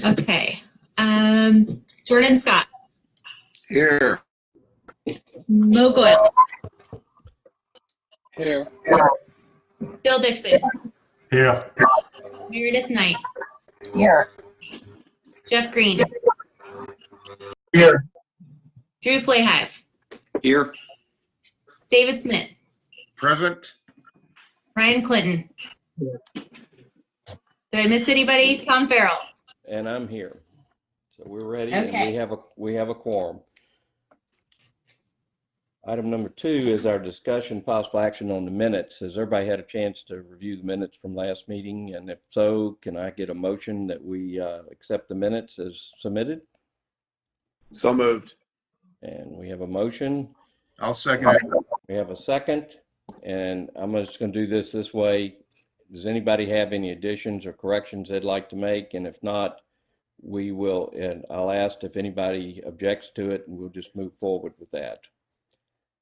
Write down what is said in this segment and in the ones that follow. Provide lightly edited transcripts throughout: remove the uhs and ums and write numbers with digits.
Okay. Jordan Scott. Here. Mo Goyle. Here. Bill Dixon. Here. Meredith Knight. Here. Jeff Green. Here. Drew Flahive. Here. David Smith. Present. Ryan Clinton. Did I miss anybody? Tom Farrell. And I'm here. So we're ready, Okay. and we have a quorum. Item number 2 is our discussion, possible action on the minutes. Has everybody had a chance to review the minutes from last meeting? And if so, can I get a motion that we accept the minutes as submitted? So moved. And we have a motion. I'll second it. We have a second, and I'm just going to do this way. Does anybody have any additions or corrections they'd like to make? And if not, we will, and I'll ask if anybody objects to it, and we'll just move forward with that.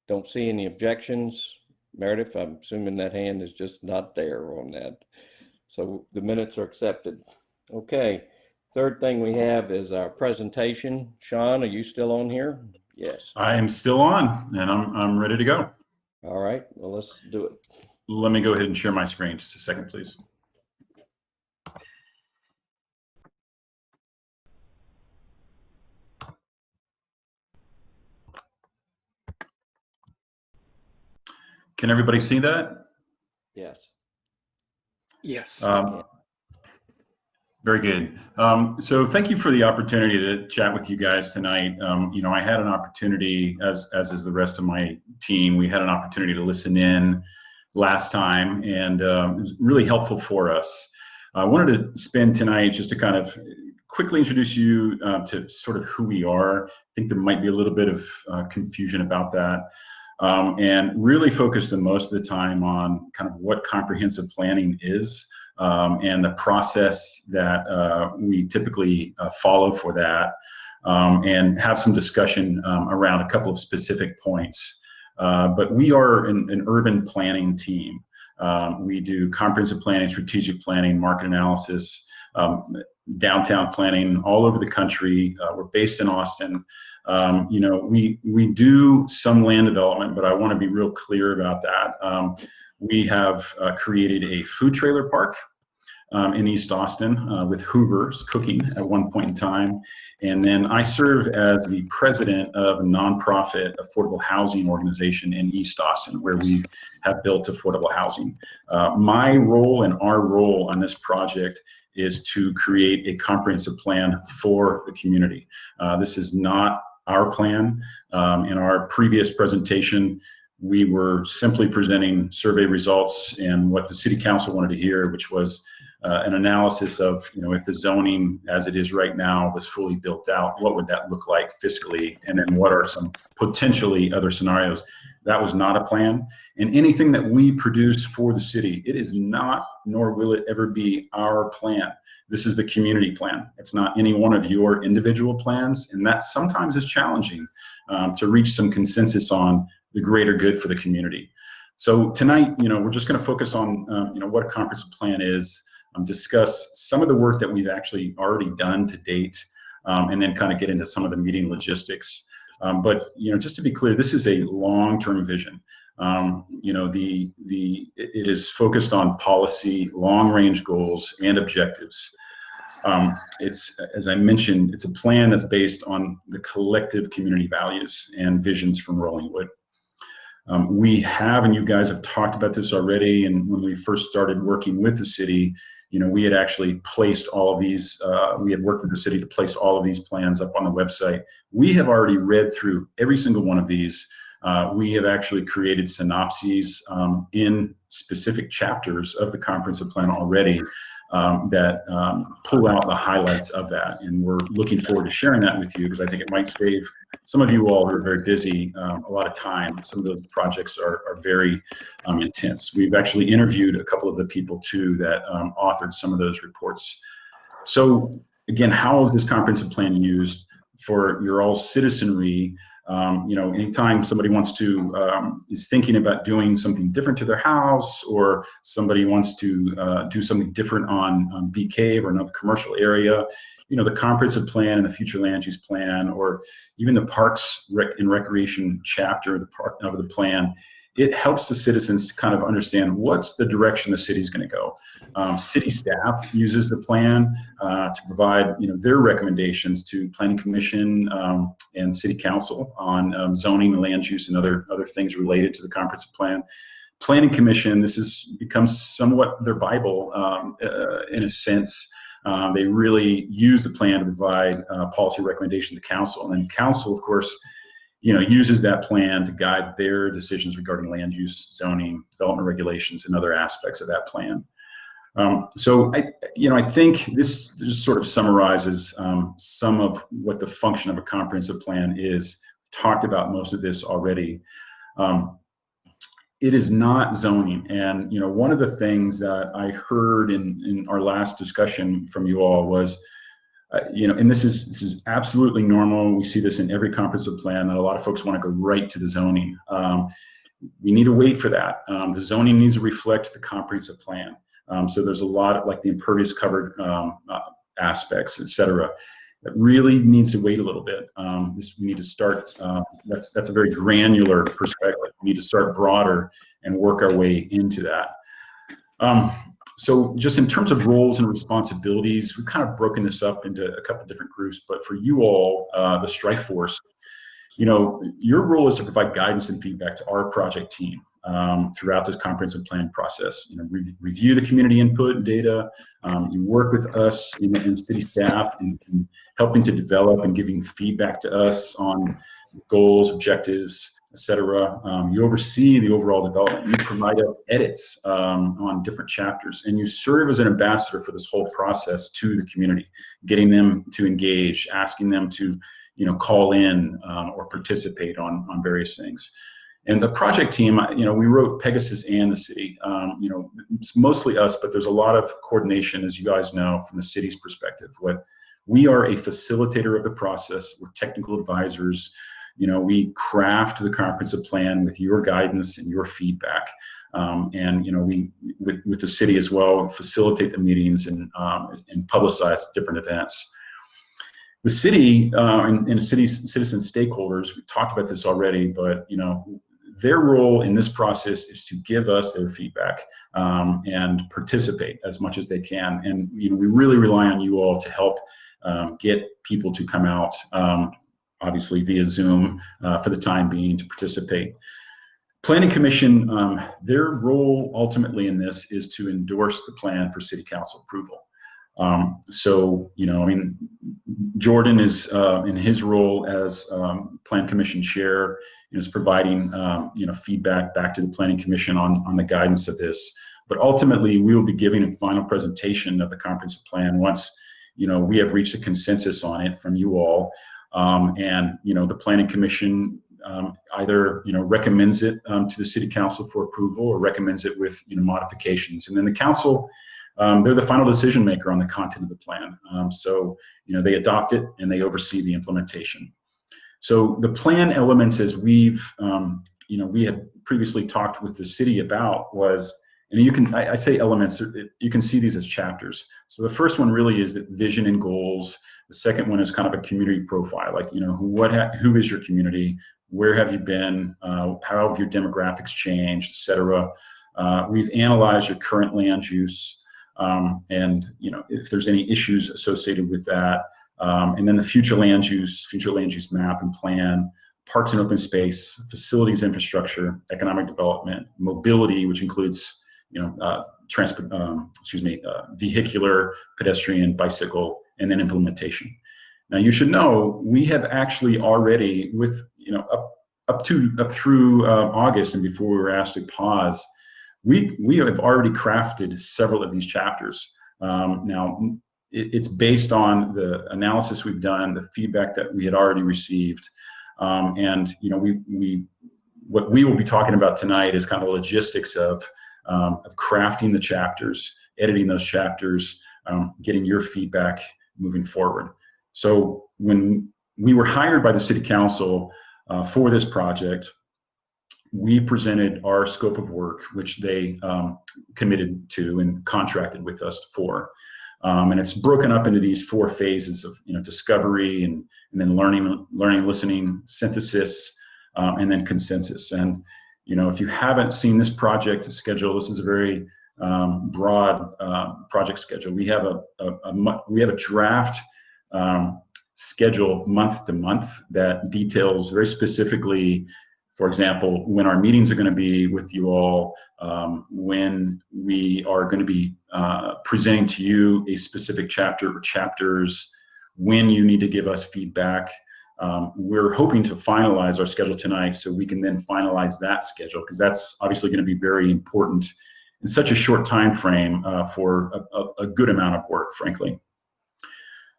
Don't see any objections. Meredith, I'm assuming that hand is just not there on that. So the minutes are accepted. Okay. Third thing we have is our presentation. Sean, are you still on here? Yes. I am still on, and I'm ready to go. All right. Well, let's do it. Let me go ahead and share my screen. Just a second, please. Can everybody see that? Yes. Yes. Very good. So thank you for the opportunity to chat with you guys tonight. I had an opportunity, as is the rest of my team, we had an opportunity to listen in last time, and it was really helpful for us. I wanted to spend tonight just to kind of quickly introduce you to sort of who we are. I think there might be a little bit of confusion about that. And really focus the most of the time on kind of what comprehensive planning is, and the process that we typically follow for that, and have some discussion around a couple of specific points. But we are an urban planning team. We do comprehensive planning, strategic planning, market analysis, downtown planning all over the country. We're based in Austin. We do some land development, but I want to be real clear about that. We have created a food trailer park in East Austin with Hoover's Cooking at one point in time. And then I serve as the president of a nonprofit affordable housing organization in East Austin, where we have built affordable housing. My role and our role on this project is to create a comprehensive plan for the community. This is not our plan. In our previous presentation, we were simply presenting survey results and what the city council wanted to hear, which was an analysis of, if the zoning as it is right now was fully built out, what would that look like fiscally? And then what are some potentially other scenarios? That was not a plan. And anything that we produce for the city, it is not, nor will it ever be our plan. This is the community plan. It's not any one of your individual plans. And that sometimes is challenging to reach some consensus on the greater good for the community. So tonight, we're just going to focus on, what a comprehensive plan is, discuss some of the work that we've actually already done to date, and then kind of get into some of the meeting logistics. But just to be clear, this is a long-term vision. It is focused on policy, long-range goals, and objectives. It's, as I mentioned, it's a plan that's based on the collective community values and visions from Rollingwood. We have, and you guys have talked about this already, and when we first started working with the city, we had actually placed all of these, we had worked with the city to place all of these plans up on the website. We have already read through every single one of these. We have actually created synopses in specific chapters of the comprehensive plan already that pull out the highlights of that. And we're looking forward to sharing that with you, because I think it might save some of you all who are very busy a lot of time. Some of those projects are very intense. We've actually interviewed a couple of the people too that authored some of those reports. So again, how is this comprehensive plan used for your all citizenry Anytime somebody wants to, is thinking about doing something different to their house, or somebody wants to do something different on Bee Cave or another commercial area, the comprehensive plan and the future land use plan, or even the parks and recreation chapter of the plan, it helps the citizens to kind of understand what's the direction the city's going to go. City staff uses the plan to provide their recommendations to Planning Commission and City Council on zoning, land use, and other things related to the comprehensive plan. Planning Commission, this has become somewhat their Bible in a sense. They really use the plan to provide policy recommendation to council, and then council, of course, uses that plan to guide their decisions regarding land use, zoning, development regulations, and other aspects of that plan. So I think this just sort of summarizes some of what the function of a comprehensive plan is. Talked about most of this already. It is not zoning, and one of the things that I heard in our last discussion from you all was, and this is absolutely normal. We see this in every comprehensive plan, that a lot of folks want to go right to the zoning. We need to wait for that. The zoning needs to reflect the comprehensive plan. So there's a lot of, like, the impervious covered aspects, et cetera. It really needs to wait a little bit. We need to start, that's a very granular perspective. We need to start broader and work our way into that. So just in terms of roles and responsibilities, we've kind of broken this up into a couple of different groups, but for you all, the strike force, your role is to provide guidance and feedback to our project team throughout this comprehensive plan process. Review the community input and data. You work with us in city staff in helping to develop and giving feedback to us on goals, objectives, etc. You oversee the overall development. You provide us edits on different chapters, and you serve as an ambassador for this whole process to the community, getting them to engage, asking them to call in or participate on various things. And the project team, we wrote Pegasus and the city. It's mostly us, but there's a lot of coordination, as you guys know, from the city's perspective. We are a facilitator of the process. We're technical advisors. We craft the comprehensive plan with your guidance and your feedback. And we, with the city as well, facilitate the meetings and publicize different events. The city and the city's citizen stakeholders, we've talked about this already, but their role in this process is to give us their feedback and participate as much as they can. And we really rely on you all to help get people to come out, obviously via Zoom for the time being, to participate. Planning Commission, their role ultimately in this is to endorse the plan for City Council approval. So, Jordan is in his role as Plan Commission Chair, is providing feedback back to the Planning Commission on the guidance of this. But ultimately, we will be giving a final presentation of the comprehensive plan once we have reached a consensus on it from you all, and the Planning Commission either recommends it to the City Council for approval, or recommends it with modifications, and then the Council. They're the final decision maker on the content of the plan. So, they adopt it and they oversee the implementation. So the plan elements, as we had previously talked with the city about, was, and I say elements, you can see these as chapters. So the first one really is the vision and goals. The second one is kind of a community profile, like, who is your community? Where have you been? How have your demographics changed, et cetera? We've analyzed your current land use. And if there's any issues associated with that, and then the future land use map and plan, parks and open space, facilities infrastructure, economic development, mobility, which includes vehicular, pedestrian, bicycle, and then implementation. Now you should know we have actually already, with up through August and before we were asked to pause, we have already crafted several of these chapters. Now, it's based on the analysis we've done, the feedback that we had already received, and what we will be talking about tonight is kind of the logistics of crafting the chapters, editing those chapters, getting your feedback moving forward. So when we were hired by the City Council, for this project, we presented our scope of work, which they committed to and contracted with us for. And it's broken up into these 4 phases of discovery and then learning, listening, synthesis, and then consensus. And if you haven't seen this project schedule, this is a very broad project schedule. We have a draft schedule month to month that details very specifically, for example, when our meetings are going to be with you all, when we are going to be presenting to you a specific chapter or chapters, when you need to give us feedback. We're hoping to finalize our schedule tonight so we can then finalize that schedule, because that's obviously going to be very important in such a short time frame for a good amount of work, frankly.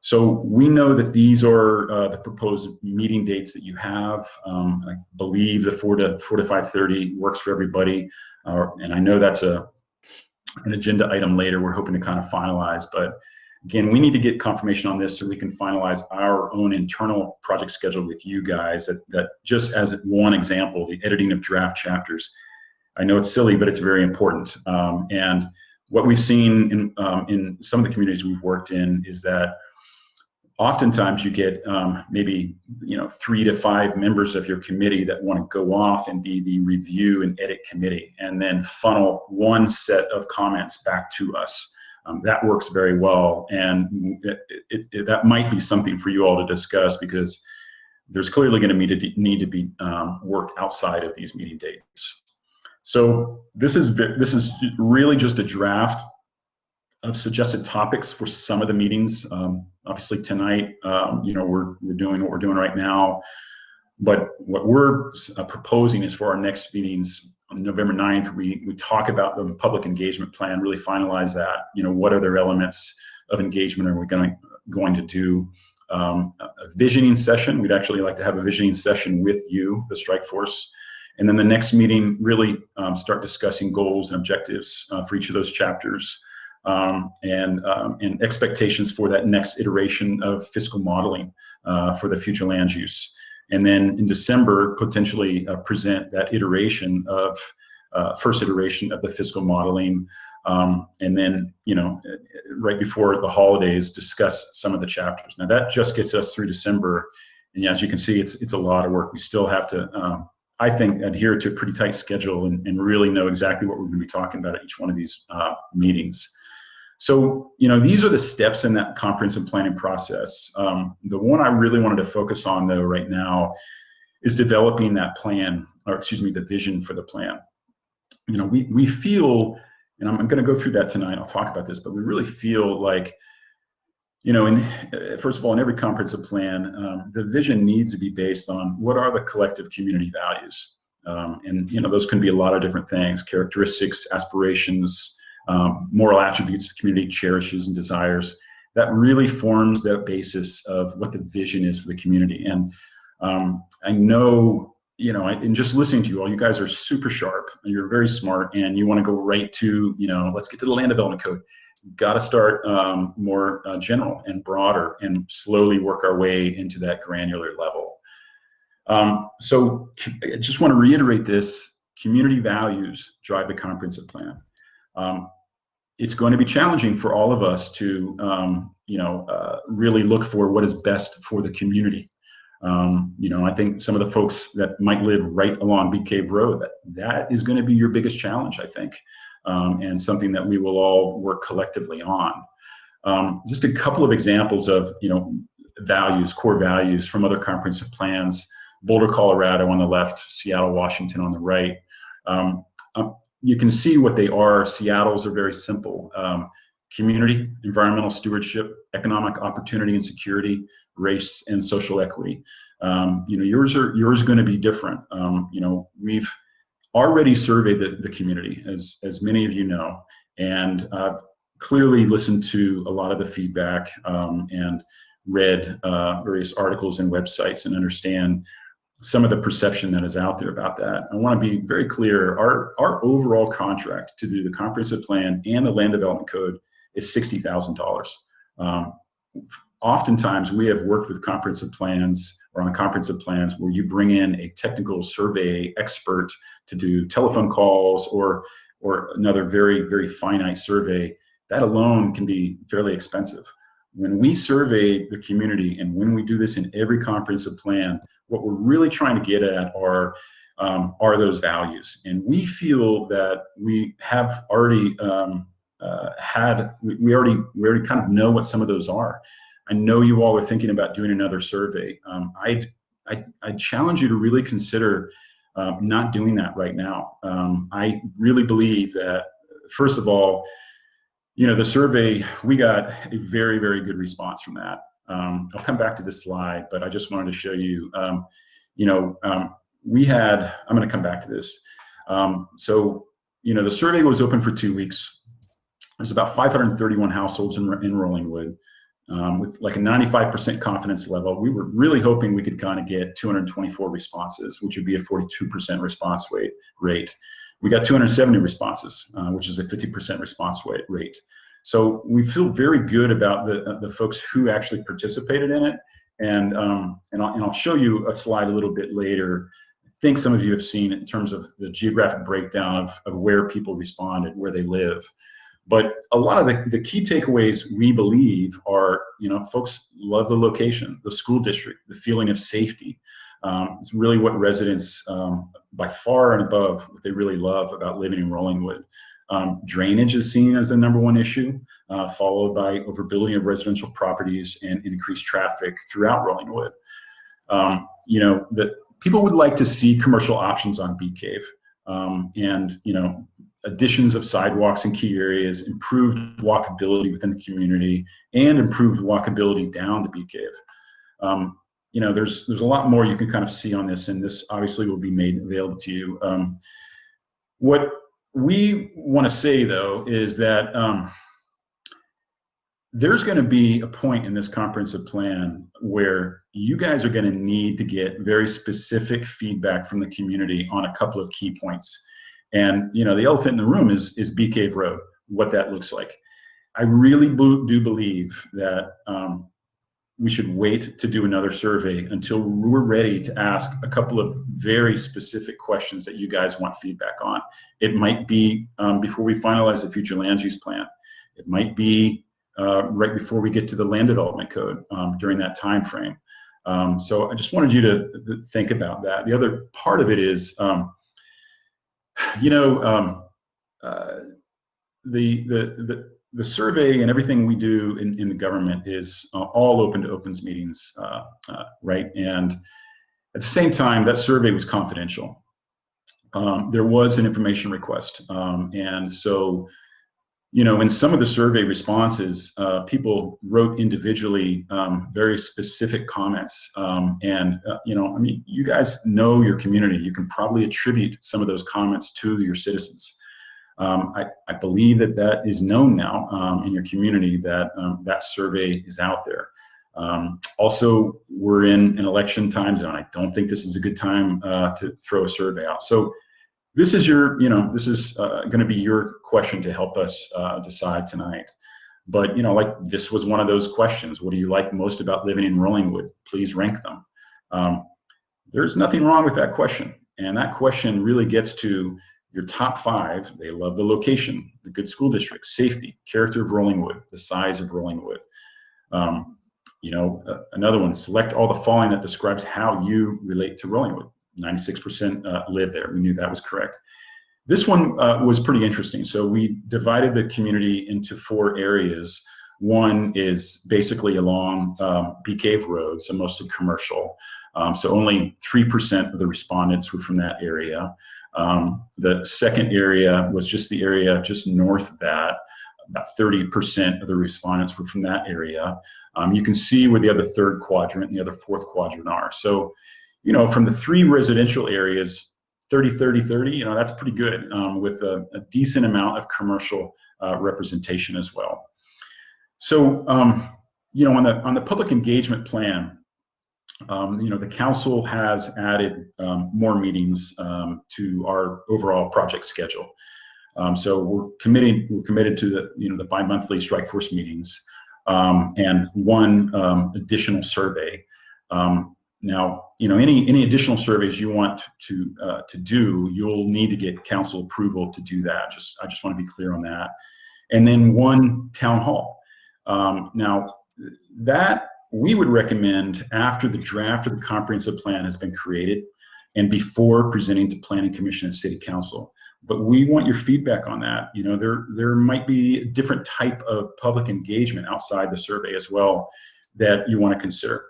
So we know that these are the proposed meeting dates that you have. I believe the 4 to 5:30 works for everybody, and I know that's an agenda item later we're hoping to kind of finalize. But again, we need to get confirmation on this so we can finalize our own internal project schedule with you guys. That just as one example, the editing of draft chapters. I know it's silly, but it's very important. And what we've seen in some of the communities we've worked in is that oftentimes you get maybe 3 to 5 members of your committee that want to go off and be the review and edit committee, and then funnel one set of comments back to us. That works very well, and that might be something for you all to discuss, because there's clearly going to need to be work outside of these meeting dates. So this is really just a draft of suggested topics for some of the meetings. Obviously tonight, we're doing what we're doing right now, but what we're proposing is for our next meetings on November 9th, we talk about the public engagement plan, really finalize that. What other elements of engagement are we going to do? A visioning session. We'd actually like to have a visioning session with you, the strike force. And then the next meeting, really start discussing goals and objectives for each of those chapters. And expectations for that next iteration of fiscal modeling for the future land use. And then in December, potentially present that iteration of first iteration of the fiscal modeling. And then, right before the holidays, discuss some of the chapters. Now that just gets us through December. And as you can see, it's a lot of work. We still have to, I think, adhere to a pretty tight schedule and really know exactly what we're going to be talking about at each one of these meetings. So, these are the steps in that comprehensive planning process. The one I really wanted to focus on, though, right now is developing that plan, or excuse me, the vision for the plan. We feel, and I'm going to go through that tonight, I'll talk about this, but we really feel like, first of all, in every comprehensive plan, the vision needs to be based on what are the collective community values. And those can be a lot of different things: characteristics, aspirations, moral attributes the community cherishes and desires. That really forms the basis of what the vision is for the community. And I know, in just listening to you all, you guys are super sharp and you're very smart, and you want to go right to, let's get to the land development code. Got to start more general and broader, and slowly work our way into that granular level. So I just want to reiterate this: community values drive the comprehensive plan. It's going to be challenging for all of us to, really look for what is best for the community. I think some of the folks that might live right along Big Cave Road, that is going to be your biggest challenge, I think, and something that we will all work collectively on. Just a couple of examples of, values, core values from other comprehensive plans: Boulder, Colorado on the left, Seattle, Washington on the right. You can see what they are. Seattle's are very simple: community, environmental stewardship, economic opportunity and security, race, and social equity. Yours are going to be different. We've already surveyed the community, as many of you know, and clearly listened to a lot of the feedback and read various articles and websites and understand some of the perception that is out there about that. I want to be very clear: our overall contract to do the comprehensive plan and the land development code is $60,000. oftentimes we have worked with comprehensive plans or on comprehensive plans where you bring in a technical survey expert to do telephone calls or another very, very finite survey. That alone can be fairly expensive. When we survey the community, and when we do this in every comprehensive plan, what we're really trying to get at are those values. And we feel that we have already we already kind of know what some of those are. I know you all are thinking about doing another survey. I'd challenge you to really consider not doing that right now. I really believe that, first of all, the survey, we got a very, very good response from that. I'll come back to this slide, but I just wanted to show you, we had, I'm going to come back to this. So, the survey was open for 2 weeks. There's about 531 households in Rollingwood with like a 95% confidence level. We were really hoping we could kind of get 224 responses, which would be a 42% response rate. We got 270 responses, which is a 50% response rate. So we feel very good about the folks who actually participated in it. And I'll show you a slide a little bit later. I think some of you have seen it in terms of the geographic breakdown of where people responded, where they live. But a lot of the key takeaways we believe are, folks love the location, the school district, the feeling of safety. It's really what residents, by far and above, what they really love about living in Rollingwood. Drainage is seen as the #1 issue, followed by overbuilding of residential properties and increased traffic throughout Rollingwood. That people would like to see commercial options on Bee Cave, and additions of sidewalks in key areas, improved walkability within the community, and improved walkability down to Bee Cave. There's a lot more you can kind of see on this, and this obviously will be made available to you. What we want to say, though, is that there's going to be a point in this comprehensive plan where you guys are going to need to get very specific feedback from the community on a couple of key points. And the elephant in the room is Bee Cave Road, what that looks like. I really do believe that we should wait to do another survey until we're ready to ask a couple of very specific questions that you guys want feedback on. It might be before we finalize the future land use plan. It might be right before we get to the land development code during that time frame. So I just wanted you to think about that. The other part of it is, the survey and everything we do in the government is all open to opens meetings, right? And at the same time, that survey was confidential. There was an information request. And so, in some of the survey responses, people wrote individually very specific comments. You guys know your community. You can probably attribute some of those comments to your citizens. I believe that is known now in your community, that that survey is out there. Also, we're in an election time zone. I don't think this is a good time to throw a survey out. So this is this is going to be your question to help us decide tonight. But this was one of those questions. What do you like most about living in Rollingwood? Please rank them. There's nothing wrong with that question, and that question really gets to your top 5. They love the location, the good school district, safety, character of Rollingwood, the size of Rollingwood. Another one, select all the following that describes how you relate to Rollingwood. 96% live there. We knew that was correct. This one was pretty interesting. So we divided the community into 4 areas. One is basically along Bee Cave Road, so mostly commercial. So only 3% of the respondents were from that area. The second area was just the area just north of that. About 30% of the respondents were from that area. You can see where the other 3rd quadrant and the other 4th quadrant are. So, from the 3 residential areas, 30, 30, 30, that's pretty good, with a decent amount of commercial representation as well. So, on the public engagement plan, the council has added more meetings to our overall project schedule. So we're committed to the bi-monthly strike force meetings. and one additional survey. Now, any additional surveys you want to do, you'll need to get council approval to do that. I just want to be clear on that. And then one town hall. Now, that we would recommend after the draft of the comprehensive plan has been created and before presenting to Planning Commission and City Council. But we want your feedback on that. There might be a different type of public engagement outside the survey as well that you want to consider.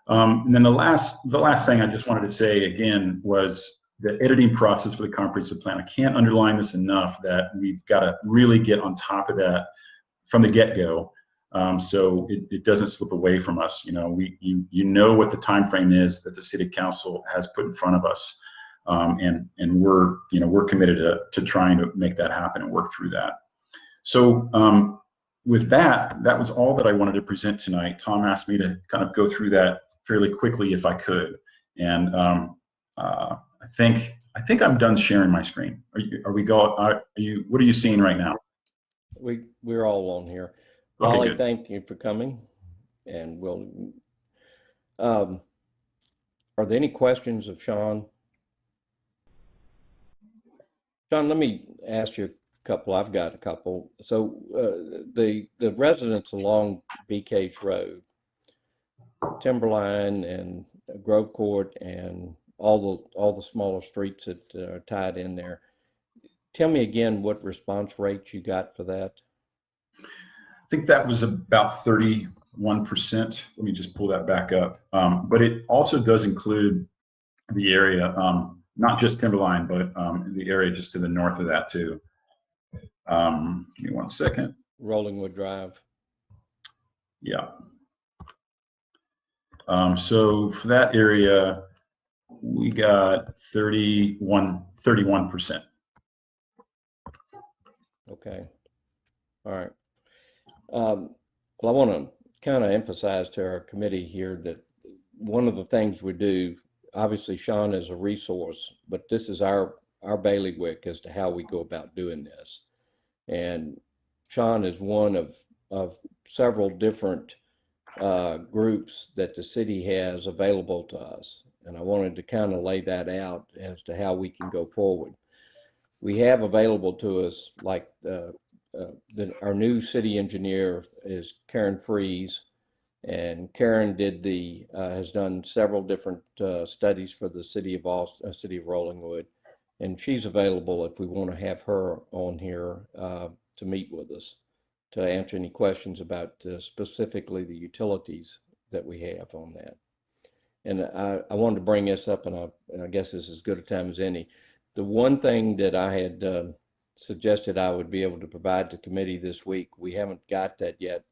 And then the last thing I just wanted to say again was the editing process for the comprehensive plan. I can't underline this enough that we've got to really get on top of that from the get-go, so it doesn't slip away from us. You know what the time frame is that the City Council has put in front of us, and we're committed to trying to make that happen and work through that. So with that was all that I wanted to present tonight. Tom asked me to kind of go through that fairly quickly if I could, and I think I'm done sharing my screen. What are you seeing right now? We're all on here. Okay, Raleigh, good. thank you for coming, and we'll. Are there any questions of Sean? Sean, let me ask you a couple. I've got a couple. So the residents along BK's Road, Timberline and Grove Court and all the smaller streets that are tied in there. Tell me again what response rate you got for that. I think that was about 31%. Let me just pull that back up. But it also does include the area, not just Timberline, but the area just to the north of that too. Give me 1 second. Rollingwood Drive. Yeah. So for that area, we got 31%. Okay. All right. Well, I want to kind of emphasize to our committee here that one of the things we do, obviously Sean is a resource, but this is our bailiwick as to how we go about doing this. And Sean is one of several different groups that the city has available to us. And I wanted to kind of lay that out as to how we can go forward. We have available to us, like our new city engineer is Karen Fries, and Karen has done several different studies for the city of Rollingwood, and she's available if we want to have her on here to meet with us to answer any questions about specifically the utilities that we have on that. And I wanted to bring this up, and I guess this is as good a time as any. The one thing that I had suggested I would be able to provide to committee this week, we haven't got that yet.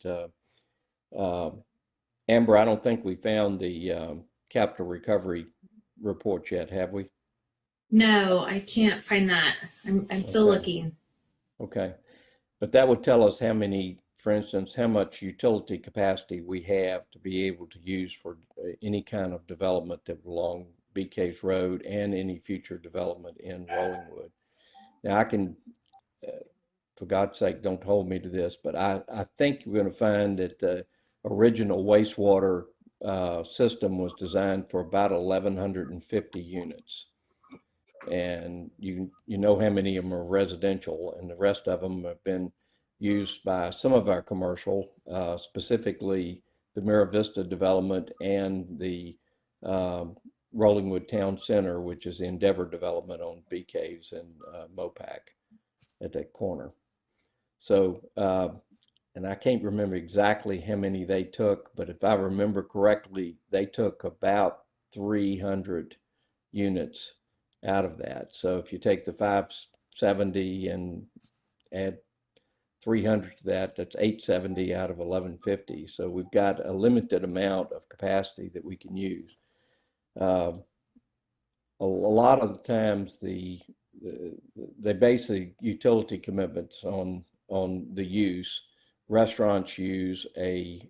Amber, I don't think we found the capital recovery report yet, have we? No, I can't find that. I'm still looking. Okay. But that would tell us how many, for instance, how much utility capacity we have to be able to use for any kind of development that along BK's Road and any future development in Rollingwood. Now I can, for God's sake, don't hold me to this, but I think you're going to find that the original wastewater system was designed for about 1,150 units. And you know how many of them are residential, and the rest of them have been used by some of our commercial, specifically the Mira Vista development and the Rollingwood Town Center, which is the Endeavor development on BK's and Mopac at that corner. So, and I can't remember exactly how many they took, but if I remember correctly, they took about 300 units out of that. So if you take the 570 and add 300 to that, that's 870 out of 1150. So we've got a limited amount of capacity that we can use. A lot of the times they base the utility commitments on the use. Restaurants use a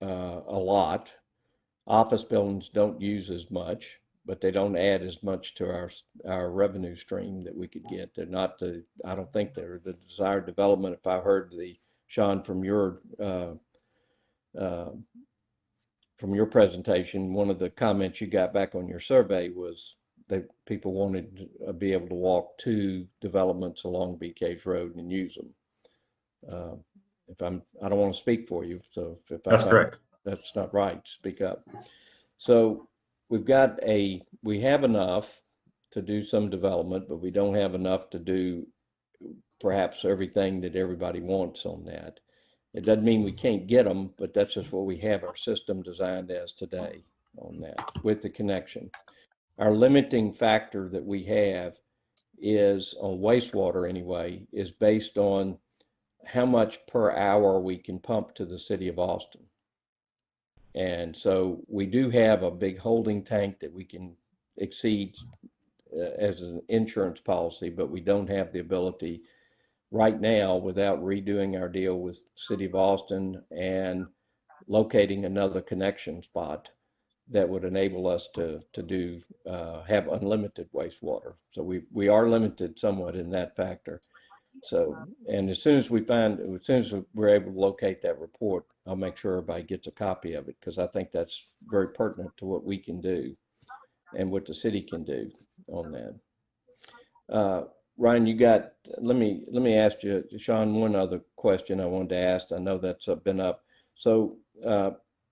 lot. Office buildings don't use as much, but they don't add as much to our revenue stream that we could get. They're not I don't think they're the desired development. If I heard the Sean, from your presentation, one of the comments you got back on your survey was that people wanted to be able to walk to developments along Bee Caves Road and use them. I don't want to speak for you, so if That's correct. that's not right, speak up. So we have enough to do some development, but we don't have enough to do perhaps everything that everybody wants on that. It doesn't mean we can't get them, but that's just what we have our system designed as today on that with the connection. Our limiting factor that we have is on wastewater anyway, is based on how much per hour we can pump to the city of Austin. And so we do have a big holding tank that we can exceed as an insurance policy, but we don't have the ability right now without redoing our deal with the city of Austin and locating another connection spot that would enable us to have unlimited wastewater. So we are limited somewhat in that factor. So, and as soon as we're able to locate that report, I'll make sure everybody gets a copy of it, because I think that's very pertinent to what we can do and what the city can do on that. Ryan, let me ask you, Sean, one other question I wanted to ask. I know that's been up. So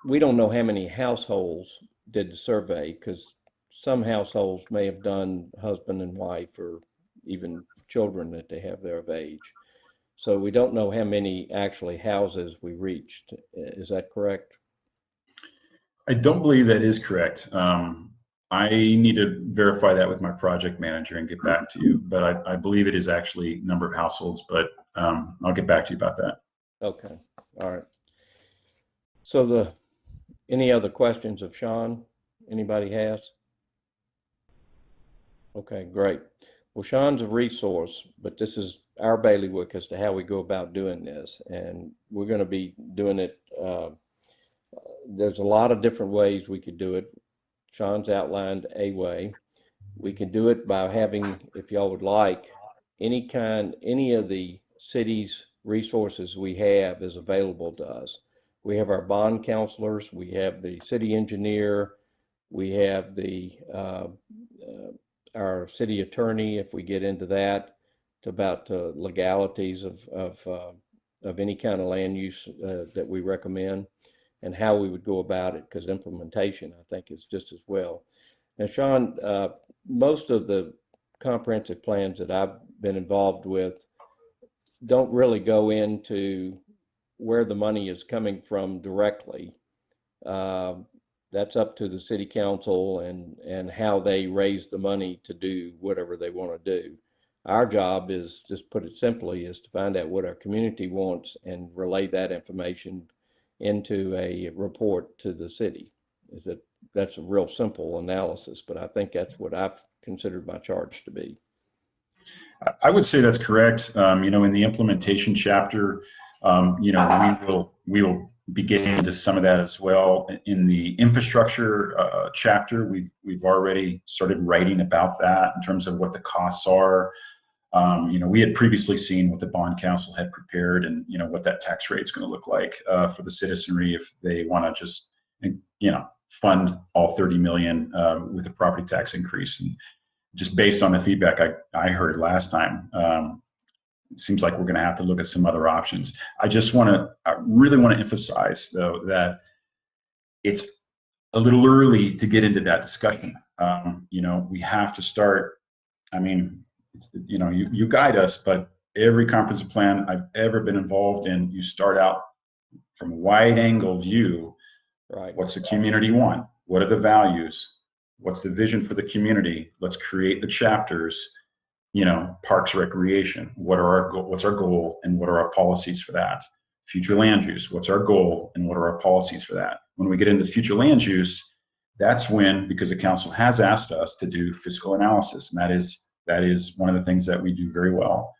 we don't know how many households did the survey, because some households may have done husband and wife or even children that they have there of age. So we don't know how many actually houses we reached. Is that correct? I don't believe that is correct. I need to verify that with my project manager and get back to you, but I believe it is actually number of households, but I'll get back to you about that. Okay, all right. So any other questions of Sean? Anybody has? Okay, great. Well, Sean's a resource, but this is our bailiwick as to how we go about doing this. And we're going to be doing it. There's a lot of different ways we could do it. Sean's outlined a way. We can do it by having, if y'all would like, any of the city's resources we have is available to us. We have our bond counselors, we have the city engineer, we have our city attorney, if we get into that, about legalities of any kind of land use that we recommend, and how we would go about it, because implementation, I think, is just as well. Now, Sean, most of the comprehensive plans that I've been involved with don't really go into where the money is coming from directly. That's up to the city council and how they raise the money to do whatever they want to do. Our job is, just put it simply, is to find out what our community wants and relay that information into a report to the city. That's a real simple analysis, but I think that's what I've considered my charge to be. I would say that's correct. In the implementation chapter, we will be getting into some of that as well. In the infrastructure chapter, we've already started writing about that in terms of what the costs are. We had previously seen what the bond council had prepared, and what that tax rate is going to look like for the citizenry if they want to just fund all 30 million with a property tax increase. And just based on the feedback I heard last time, it seems like we're going to have to look at some other options. I really want to emphasize, though, that it's a little early to get into that discussion. We have to start. I mean, you guide us, but every comprehensive plan I've ever been involved in, you start out from a wide angle view. Right. What's the community want? What are the values? What's the vision for the community? Let's create the chapters. Parks, recreation. What's our goal, and what are our policies for that? Future land use. What's our goal, and what are our policies for that? When we get into future land use, that's when, because the council has asked us to do fiscal analysis, and that is one of the things that we do very well.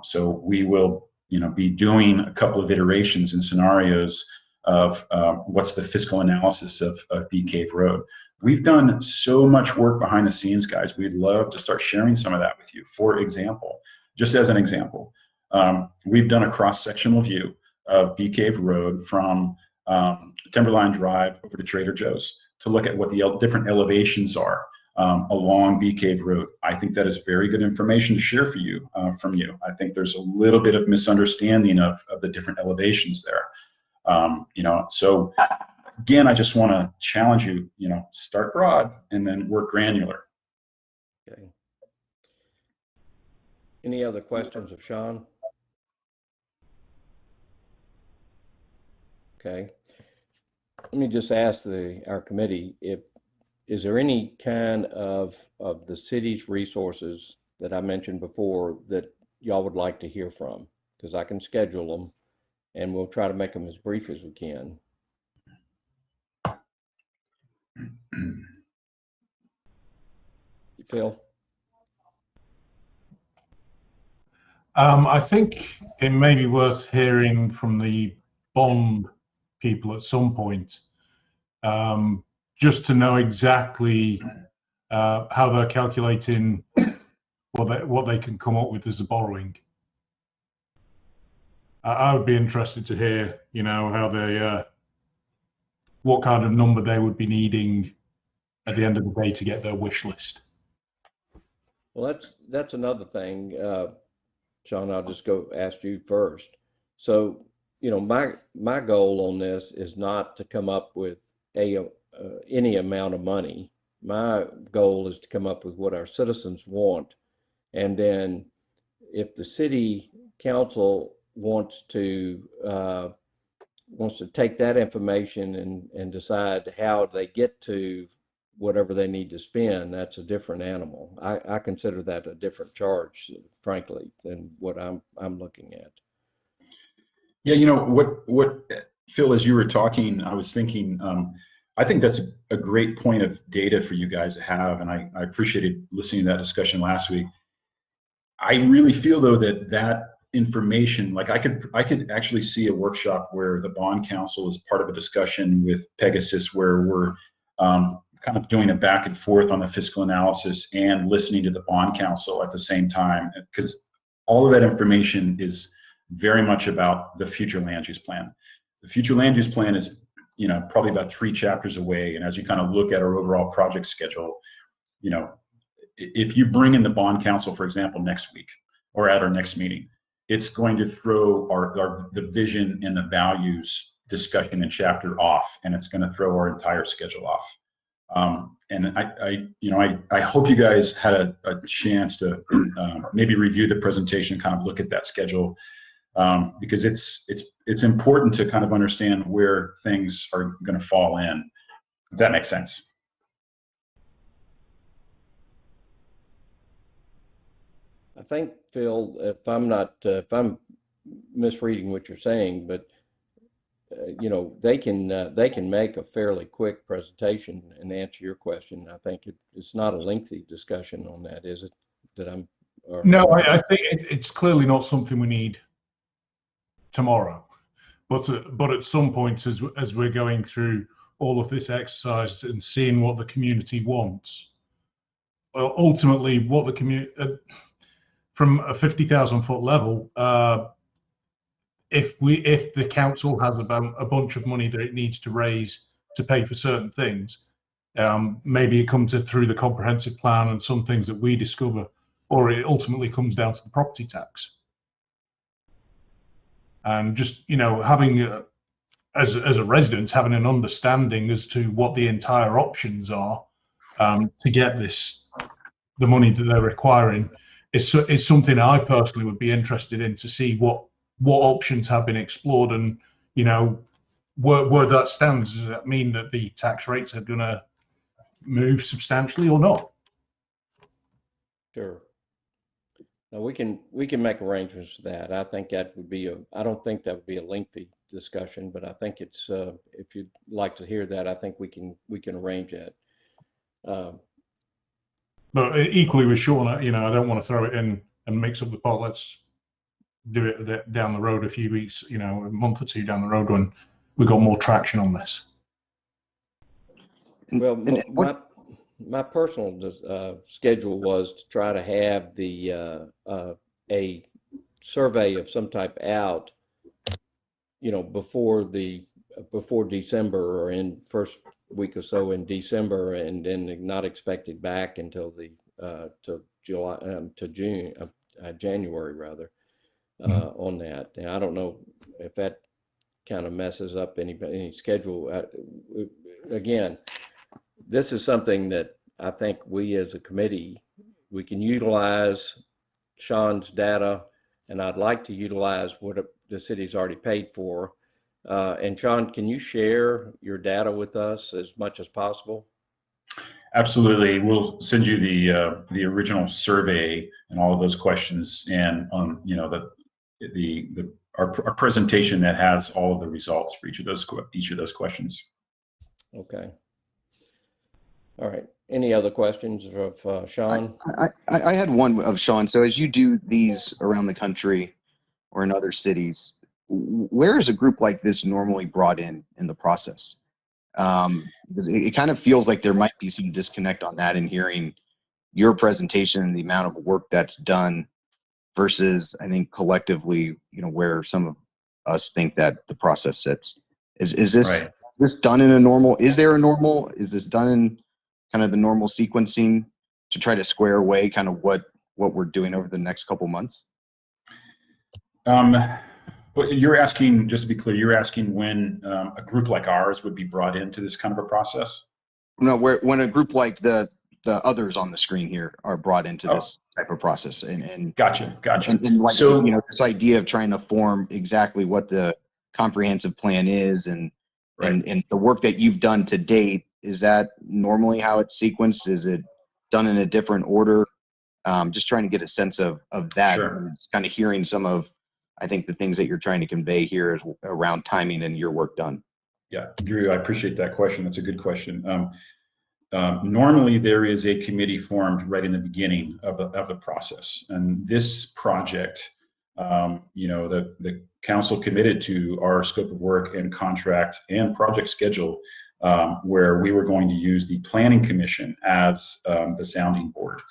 So we will, be doing a couple of iterations and scenarios of what's the fiscal analysis of Bee Cave Road. We've done so much work behind the scenes, guys. We'd love to start sharing some of that with you. For example, just as an example, We've done a cross-sectional view of Bee Cave Road from Timberline Drive over to Trader Joe's to look at what the different elevations are along Bee Cave Road. I think that is very good information to share for you, from you. I think there's a little bit of misunderstanding of the different elevations there. So again, I just want to challenge you, start broad and then work granular. Okay. Any other questions of Sean? Okay. Let me just ask our committee, is there any kind of the city's resources that I mentioned before that y'all would like to hear from? Because I can schedule them and we'll try to make them as brief as we can. Phil? I think it may be worth hearing from the bond people at some point, just to know exactly how they're calculating what they can come up with as a borrowing. I would be interested to hear, how they, what kind of number they would be needing at the end of the day to get their wish list. Well, that's another thing, Sean. I'll just go ask you first. So, my goal on this is not to come up with any amount of money. My goal is to come up with what our citizens want, and then if the city council wants to take that information and decide how they get to whatever they need to spend, that's a different animal. I consider that a different charge, frankly, than what I'm looking at. Yeah, what Phil, as you were talking, I was thinking, I think that's a great point of data for you guys to have, and I appreciated listening to that discussion last week. I really feel though that information, like I could actually see a workshop where the bond council is part of a discussion with Pegasus, where we're kind of doing a back and forth on the fiscal analysis and listening to the bond council at the same time, because all of that information is very much about the future land use plan. The future land use plan is, probably about 3 chapters away. And as you kind of look at our overall project schedule, if you bring in the bond council, for example, next week or at our next meeting, it's going to throw the vision and the values discussion and chapter off, and it's going to throw our entire schedule off. And I hope you guys had a chance to maybe review the presentation, kind of look at that schedule, because it's important to kind of understand where things are going to fall in, if that makes sense. I think, Phil, if I'm misreading what you're saying, but they can make a fairly quick presentation and answer your question. I think it's not a lengthy discussion on that, is it? No, I think it's clearly not something we need tomorrow, but at some point, as we're going through all of this exercise and seeing what the community wants, ultimately what the community from a 50,000 foot level, if the council has about a bunch of money that it needs to raise to pay for certain things, maybe it comes through the comprehensive plan and some things that we discover, or it ultimately comes down to the property tax. And just having as a resident, having an understanding as to what the entire options are to get the money that they're requiring is something I personally would be interested in, to see what options have been explored, and where that stands. Does that mean that the tax rates are going to move substantially or not? Sure. Now we can make arrangements for that. I think that would be I don't think that would be a lengthy discussion, but I think it's if you'd like to hear that, I think we can arrange that. But equally with Sean, I don't want to throw it in and mix up the pot. Let's do it down the road, a few weeks, a month or two down the road, when we got more traction on this. Well, my personal schedule was to try to have a survey of some type out, before December or in first week or so in December, and then not expected back until to July, to June, January rather, on that. And I don't know if that kind of messes up any schedule. Again, this is something that I think we as a committee, we can utilize Sean's data, and I'd like to utilize what the city's already paid for. And Sean, can you share your data with us as much as possible? Absolutely. We'll send you the original survey and all of those questions, and our presentation that has all of the results for each of those questions. Okay. All right. Any other questions of Sean? I had one of Sean. So as you do these around the country or in other cities, where is a group like this normally brought in the process? Because it kind of feels like there might be some disconnect on that in hearing your presentation and the amount of work that's done versus, I think, collectively, where some of us think that the process sits. Is this Right. this done in a normal? Is there a normal? Is this done in kind of the normal sequencing to try to square away kind of what we're doing over the next couple months? But you're asking, just to be clear, you're asking when a group like ours would be brought into this kind of a process? No, when a group like the others on the screen here are brought into this type of process, and Gotcha. and like So, this idea of trying to form exactly what the comprehensive plan is, and right. and the work that you've done to date, is that normally how it's sequenced? Is it done in a different order? Just trying to get a sense of that. Sure. And just kind of hearing some of, I think, the things that you're trying to convey here is around timing and your work done. Yeah, Drew, I appreciate that question. That's a good question. Normally, there is a committee formed right in the beginning of the process, and this project, the council committed to our scope of work and contract and project schedule, where we were going to use the Planning Commission as the sounding board.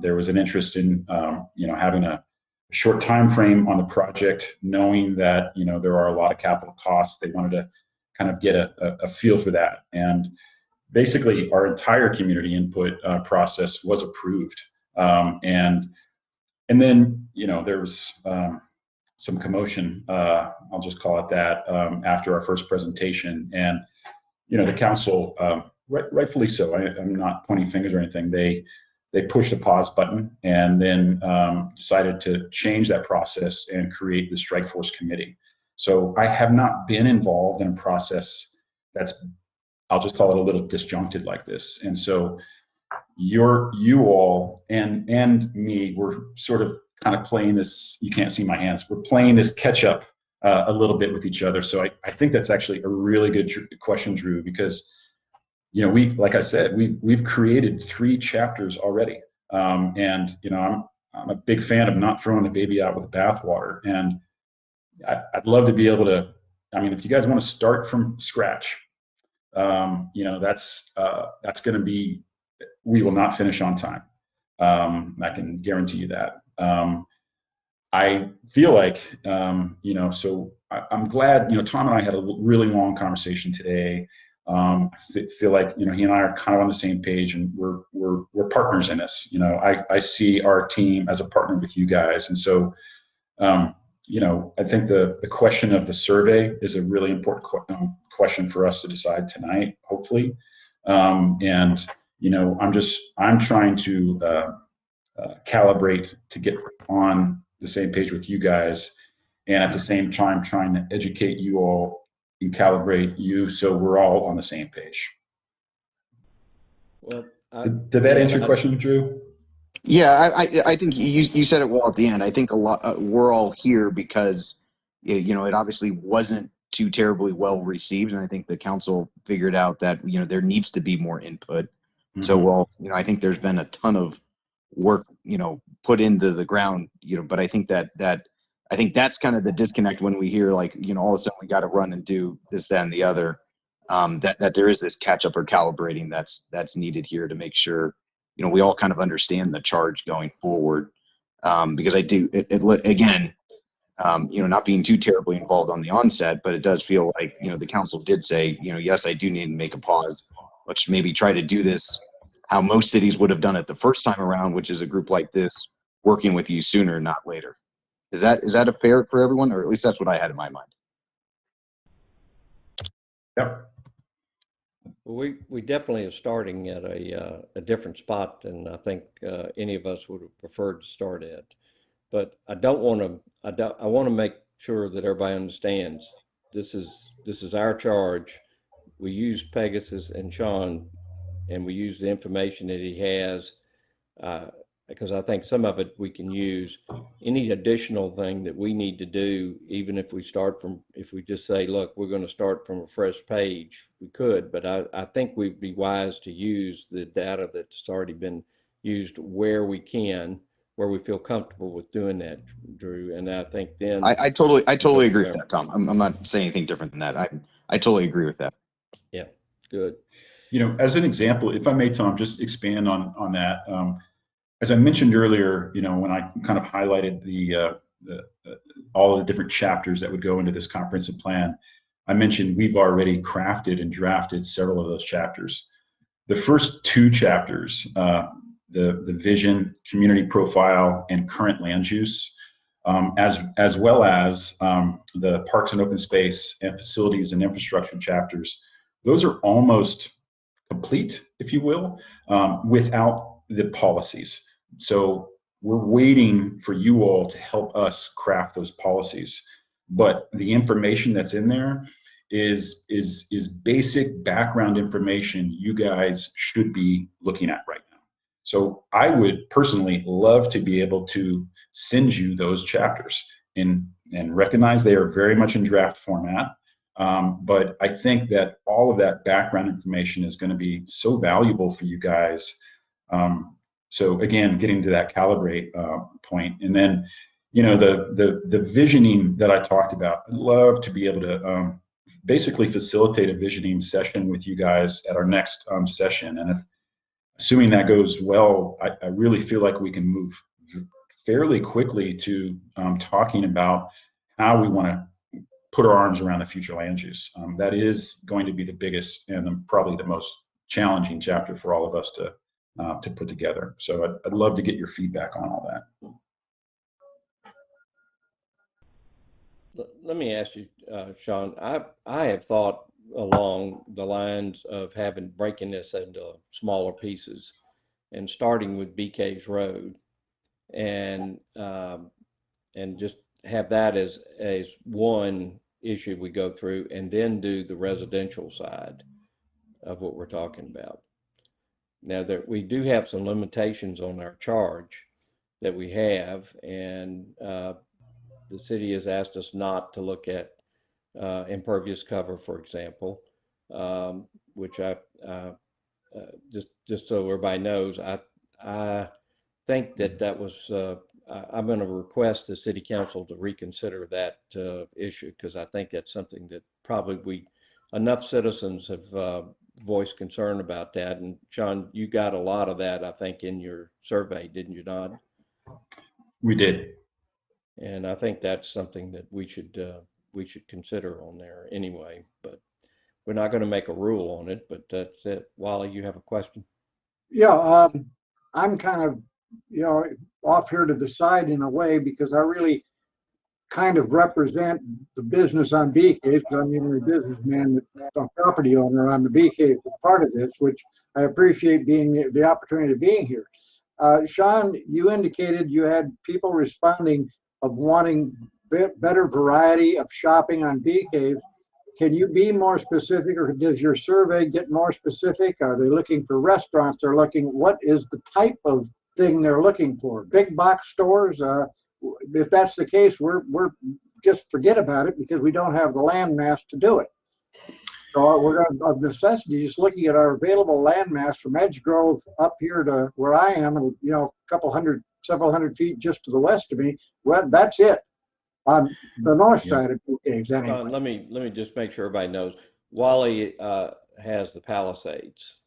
There was an interest in having a short time frame on the project, knowing that there are a lot of capital costs. They wanted to kind of get a feel for that, and basically our entire community input process was approved, and then there was some commotion, I'll just call it that, after our first presentation, and the council, rightfully so, I'm not pointing fingers or anything, they pushed a pause button and then decided to change that process and create the Strike Force Committee. So I have not been involved in a process that's, I'll just call it a little disjuncted like this. And so you all and me, we're sort of kind of playing this, you can't see my hands, we're playing this catch up a little bit with each other. So I think that's actually a really good question, Drew, because like I said, we've created 3 chapters already, and I'm a big fan of not throwing the baby out with the bathwater. And I'd love to be able to. I mean, if you guys want to start from scratch, that's going to be. We will not finish on time. I can guarantee you that. I feel like, so I'm glad. Tom and I had a really long conversation today. I feel like he and I are kind of on the same page, and we're partners in this. I see our team as a partner with you guys, and so I think the question of the survey is a really important question for us to decide tonight, hopefully. And I'm trying to calibrate to get on the same page with you guys, and at the same time trying to educate you all and calibrate you so we're all on the same page. Well, did that answer your question, Drew? Yeah, I think you said it well at the end. I think a lot we're all here because it obviously wasn't too terribly well received, and I think the council figured out that there needs to be more input. Mm-hmm. So I think there's been a ton of work put into the ground, but I think that's kind of the disconnect when we hear like all of a sudden we got to run and do this, that, and the other. That there is this catch up or calibrating that's needed here to make sure we all kind of understand the charge going forward. because I do again, not being too terribly involved on the onset, but it does feel like, the council did say, yes, I do need to make a pause. Let's maybe try to do this how most cities would have done it the first time around, which is a group like this working with you sooner, not later. Is that a fair for everyone, or at least that's what I had in my mind? Yep. Well, we definitely are starting at a different spot than I think any of us would have preferred to start at. But I want to make sure that everybody understands this is our charge. We use Pegasus and Sean, and we use the information that he has, because I think some of it we can use. Any additional thing that we need to do, even if we just say, look, we're going to start from a fresh page, we could, but I think we'd be wise to use the data that's already been used where we can, where we feel comfortable with doing that, Drew. And I think then I totally agree with that, Tom. I'm not saying anything different than that. I totally agree with that. Yeah, good. As an example, if I may, Tom, just expand on that. As I mentioned earlier, when I kind of highlighted the all the different chapters that would go into this comprehensive plan, I mentioned we've already crafted and drafted several of those chapters. The first two chapters, the vision, community profile, and current land use, as well as the parks and open space and facilities and infrastructure chapters, those are almost complete, if you will, without the policies. So we're waiting for you all to help us craft those policies. But the information that's in there is basic background information you guys should be looking at right now. So I would personally love to be able to send you those chapters and recognize they are very much in draft format. But I think that all of that background information is going to be so valuable for you guys. So again, getting to that calibrate point, and then the visioning that I talked about. I'd love to be able to basically facilitate a visioning session with you guys at our next session. And assuming that goes well, I really feel like we can move fairly quickly to talking about how we want to put our arms around the future land use. That is going to be the biggest and probably the most challenging chapter for all of us to put together. So I'd love to get your feedback on all that. Let me ask you, Sean, I have thought along the lines of breaking this into smaller pieces and starting with BK's Road and just have that as one issue we go through, and then do the residential side of what we're talking about. Now that we do have some limitations on our charge that we have, and the city has asked us not to look at impervious cover, for example, which I just so everybody knows, I think that was I'm going to request the city council to reconsider that issue, because I think that's something that probably enough citizens have voiced concern about that. And Sean, you got a lot of that, I think, in your survey, didn't you not? We did. And I think that's something that we should consider on there anyway. But we're not going to make a rule on it. But that's it. Wally, you have a question? Yeah, I'm kind of, off here to the side in a way, because I really kind of represent the business on Bee Caves. I'm the only businessman, a property owner on the Bee Cave part of this, which I appreciate being the opportunity of being here. Sean, you indicated you had people responding of wanting better variety of shopping on Bee Caves. Can you be more specific, or does your survey get more specific? Are they looking for restaurants? They're looking, what is the type of thing they're looking for? Big box stores? If that's the case, we're just forget about it, because we don't have the land mass to do it. So we're going to, of necessity, just looking at our available land mass from Edge Grove up here to where I am, and several hundred feet just to the west of me. Well, that's it on the north side of Bee Caves. Anyway. Let me just make sure everybody knows. Wally has the Palisades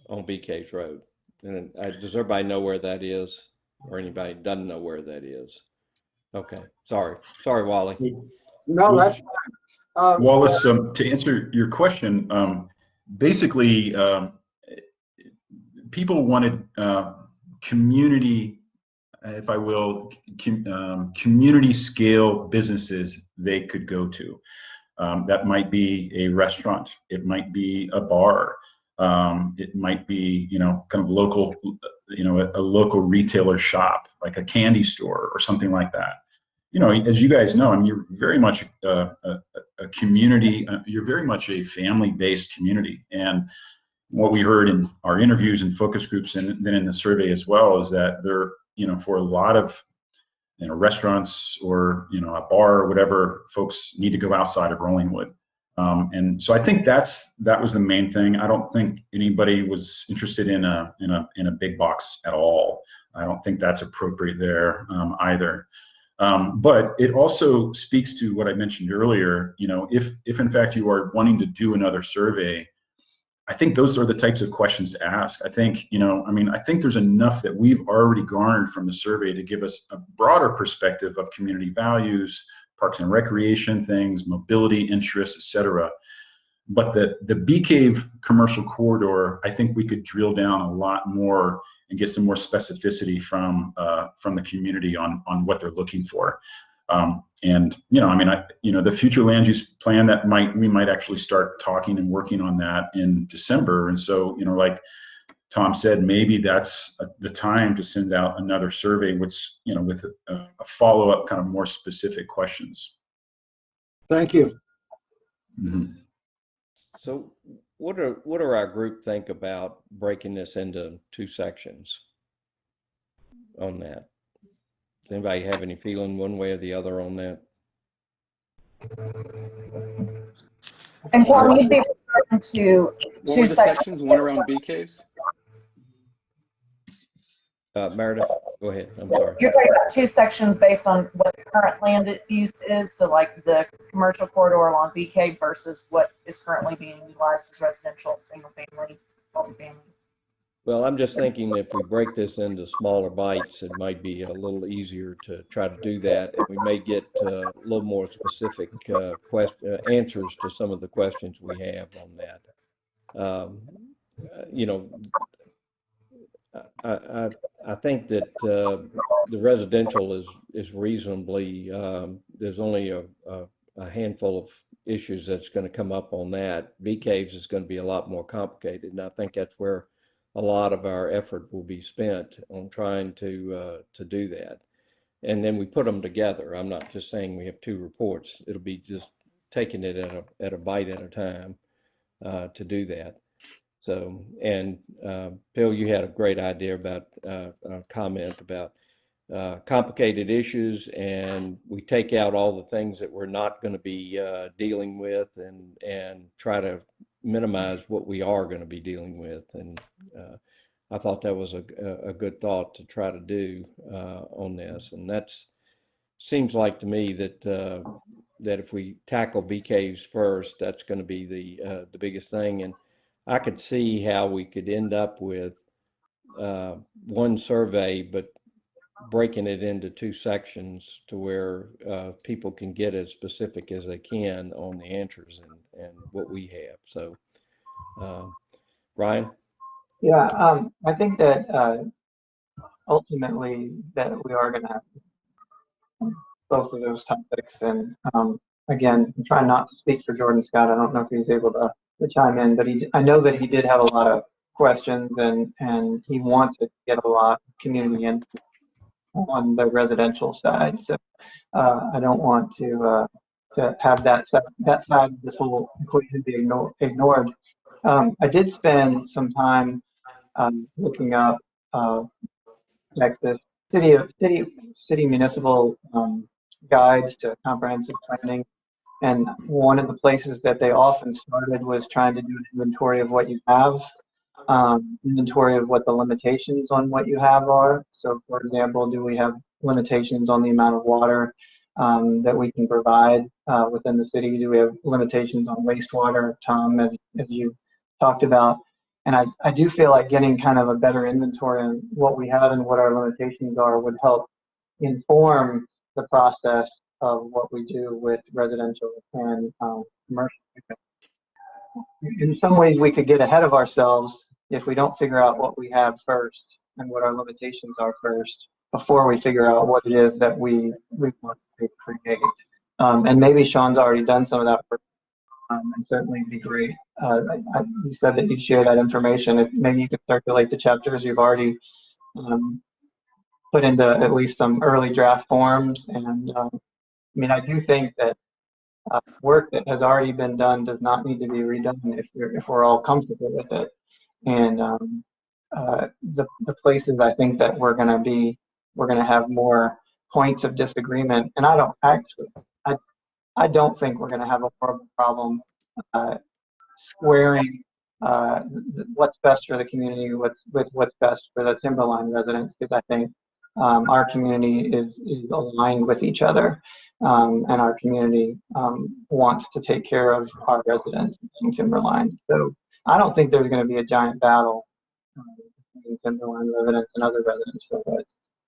on Bee Caves Road, and does everybody know where that is? or anybody doesn't know where that is. Okay, sorry, Wally. No, that's fine. Wallace, to answer your question, basically, people wanted community, if I will, community scale businesses they could go to. That might be a restaurant, it might be a bar, it might be, kind of local, a local retailer shop, like a candy store or something like that. As you guys know, I mean, you're very much a community, you're very much a family-based community. And what we heard in our interviews and focus groups and then in the survey as well is that there, for a lot of restaurants or a bar or whatever, folks need to go outside of Rollingwood. And so I think that was the main thing. I don't think anybody was interested in a big box at all. I don't think that's appropriate there either. But it also speaks to what I mentioned earlier. If in fact you are wanting to do another survey, I think those are the types of questions to ask. I think, I think there's enough that we've already garnered from the survey to give us a broader perspective of community values, parks and recreation things, mobility interests, etc. But the Bee Cave commercial corridor, I think we could drill down a lot more and get some more specificity from the community on what they're looking for. And the future land use plan we might actually start talking and working on that in December. And so, like Tom said, maybe that's the time to send out another survey, with a follow-up kind of more specific questions. Thank you. Mm-hmm. So what do our group think about breaking this into 2 sections on that? Does anybody have any feeling one way or the other on that? And Tom, you'd be referring to What were the sections? One around bee caves? Meredith, go ahead. I'm sorry. You're talking about 2 sections based on what the current land use is, so like the commercial corridor along Bee Cave versus what is currently being utilized as residential, single family, multifamily. Well, I'm just thinking if we break this into smaller bites, it might be a little easier to try to do that, and we may get a little more specific answers to some of the questions we have on that. I think that the residential is reasonably, there's only a handful of issues that's going to come up on that. Bee caves is going to be a lot more complicated, and I think that's where a lot of our effort will be spent on trying to do that. And then we put them together. I'm not just saying we have 2 reports. It'll be just taking it at a bite at a time to do that. So, and Bill, you had a great idea about a comment about complicated issues, and we take out all the things that we're not going to be dealing with and try to minimize what we are going to be dealing with. And I thought that was a good thought to try to do on this. And that's seems like to me that that if we tackle bee caves first, that's going to be the biggest thing. And I could see how we could end up with 1 survey, but breaking it into 2 sections to where people can get as specific as they can on the answers and what we have. So, Ryan? Yeah, I think that ultimately that we are going to have both of those topics. And again, I'm trying not to speak for Jordan Scott. I don't know if he's able to chime in, but I know that he did have a lot of questions and he wanted to get a lot of community input on the residential side. So I don't want to have that side of this whole equation be ignored. I did spend some time looking up Texas city municipal guides to comprehensive planning, and one of the places that they often started was trying to do an inventory of what you have, inventory of what the limitations on what you have are. So, for example, do we have limitations on the amount of water that we can provide within the city? Do we have limitations on wastewater, Tom, as you talked about? I do feel like getting kind of a better inventory on what we have and what our limitations are would help inform the process of what we do with residential and commercial. In some ways, we could get ahead of ourselves if we don't figure out what we have first and what our limitations are first before we figure out what it is that we want to create. And maybe Sean's already done some of that work, and certainly it'd be great. You said that you'd share that information. If maybe you could circulate the chapters you've already put into at least some early draft forms. And I mean, I do think that work that has already been done does not need to be redone if we're all comfortable with it. And the places I think that we're going to have more points of disagreement. And I don't think we're going to have a horrible problem squaring what's best for the community with what's best for the Timberline residents, because I think our community is aligned with each other, and our community wants to take care of our residents in Timberline. So I don't think there's going to be a giant battle between Timberline residents and other residents for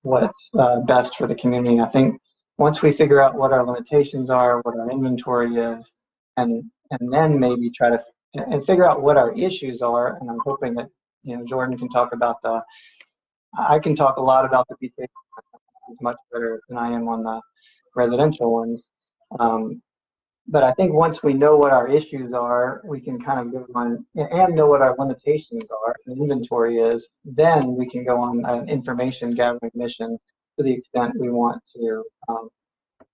what's best for the community. I think once we figure out what our limitations are, what our inventory is, and then maybe try to and figure out what our issues are, and I'm hoping that Jordan can talk about I can talk a lot about the BK much better than I am on the residential ones. But I think once we know what our issues are, we can kind of go on and know what our limitations are, and inventory is, then we can go on an information gathering mission to the extent we want to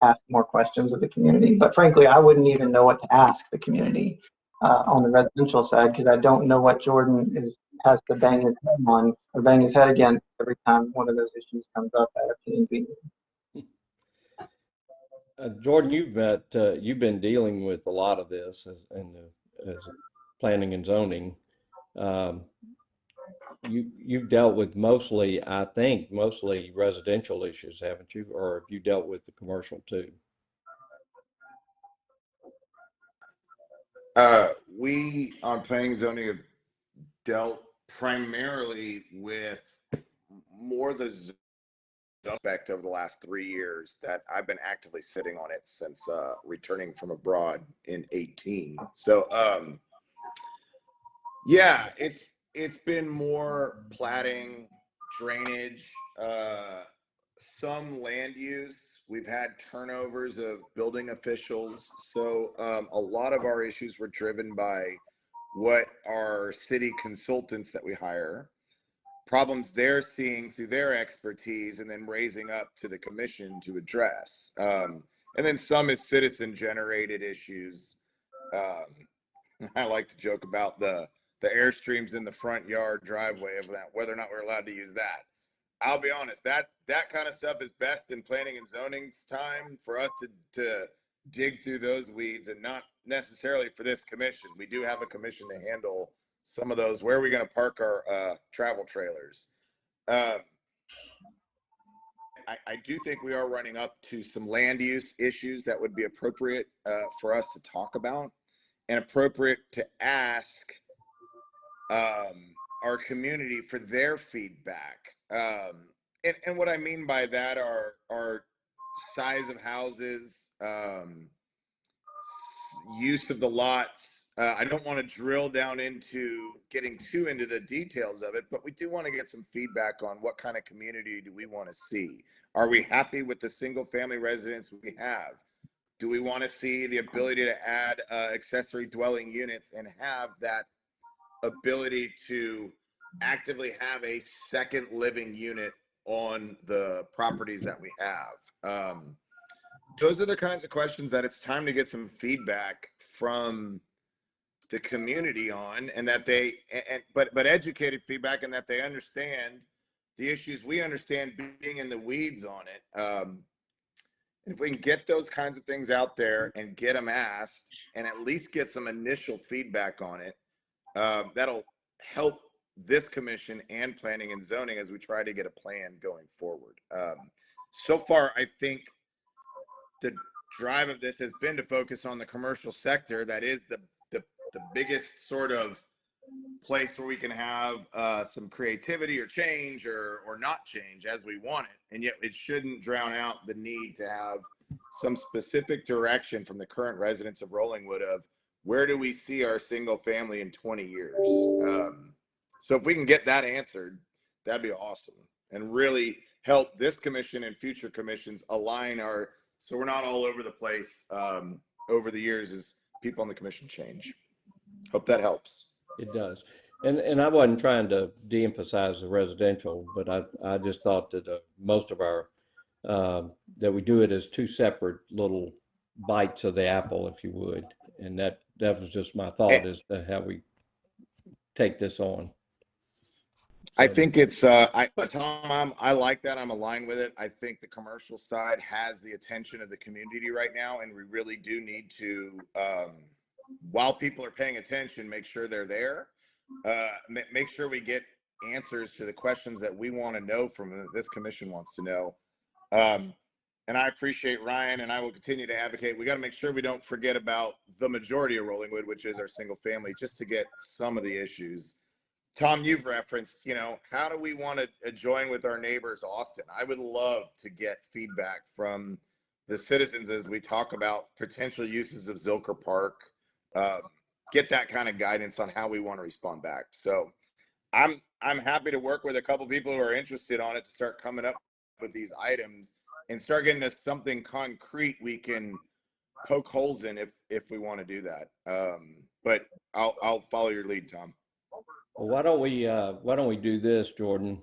ask more questions of the community. But frankly, I wouldn't even know what to ask the community on the residential side, because I don't know what Jordan has to bang his head on or bang his head against every time one of those issues comes up at a P&Z. Jordan, you've been dealing with a lot of this as planning and zoning. You've dealt with mostly residential issues, haven't you? Or have you dealt with the commercial too? We on planning and zoning have dealt primarily with more the aspect over the last 3 years that I've been actively sitting on it since returning from abroad in 2018. So yeah, it's been more platting, drainage, some land use. We've had turnovers of building officials. So a lot of our issues were driven by what our city consultants that we hire, problems they're seeing through their expertise, and then raising up to the commission to address. And then some is citizen generated issues. I like to joke about the Airstreams in the front yard driveway of that, whether or not we're allowed to use that. I'll be honest, that kind of stuff is best in planning and zoning's time for us to dig through those weeds, and not necessarily for this commission. We do have a commission to handle some of those. Where are we going to park our travel trailers? I do think we are running up to some land use issues that would be appropriate for us to talk about, and appropriate to ask our community for their feedback. And what I mean by that are size of houses, use of the lots. I don't want to drill down into getting too into the details of it, but we do want to get some feedback on what kind of community do we want to see. Are we happy with the single family residence we have? Do we want to see the ability to add accessory dwelling units and have that ability to actively have a second living unit on the properties that we have? Those are the kinds of questions that it's time to get some feedback from the community on, and that but educated feedback, and that they understand the issues. We understand being in the weeds on it. If we can get those kinds of things out there and get them asked, and at least get some initial feedback on it, that'll help this commission and planning and zoning as we try to get a plan going forward. So far, I think the drive of this has been to focus on the commercial sector. That is the biggest sort of place where we can have some creativity or change or not change as we want it. And yet it shouldn't drown out the need to have some specific direction from the current residents of Rollingwood of where do we see our single family in 20 years? So if we can get that answered, that'd be awesome, and really help this commission and future commissions align so we're not all over the place over the years as people on the commission change. Hope that helps. It does. And I wasn't trying to de-emphasize the residential, but I just thought that most of our, that we do it as two separate little bites of the apple, if you would. And that was just my thought as to how we take this on. I think it's, Tom, I like that. I'm aligned with it. I think the commercial side has the attention of the community right now, and we really do need to, while people are paying attention, make sure they're there. Make sure we get answers to the questions that we want to know from this commission wants to know. And I appreciate Ryan, and I will continue to advocate. We got to make sure we don't forget about the majority of Rollingwood, which is our single family, just to get some of the issues. Tom, you've referenced, how do we want to join with our neighbors, Austin? I would love to get feedback from the citizens as we talk about potential uses of Zilker Park, get that kind of guidance on how we want to respond back. So I'm happy to work with a couple people who are interested on it to start coming up with these items and start getting us something concrete we can poke holes in if we want to do that. But I'll follow your lead, Tom. Well, why don't we do this, Jordan?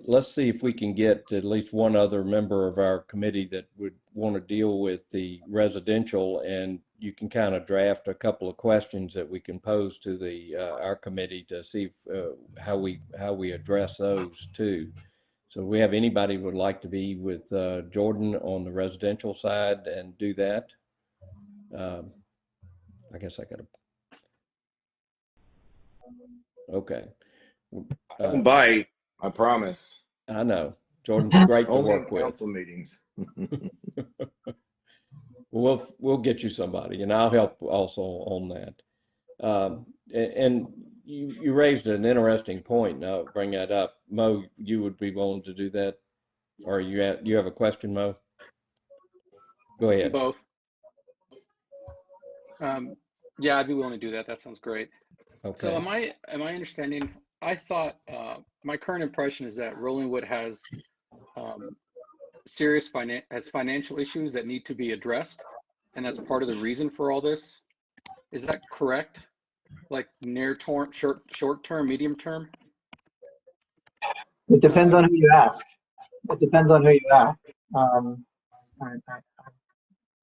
Let's see if we can get at least one other member of our committee that would want to deal with the residential, and you can kind of draft a couple of questions that we can pose to our committee to see how we address those too. So we have anybody who would like to be with Jordan on the residential side and do that? I guess I got to. Okay. I don't bite, I promise. I know. Jordan's great to Only work in with. council meetings. We'll get you somebody, and I'll help also on that. And you raised an interesting point, and I'll bring that up. Mo, you would be willing to do that? Or you have a question, Mo? Go ahead. Both. Yeah, I'd be willing to do that. That sounds great. Okay. So am I understanding? I thought my current impression is that Rollingwood has serious financial issues that need to be addressed, and that's part of the reason for all this. Is that correct? Like near term, short term, medium term? It depends on who you ask.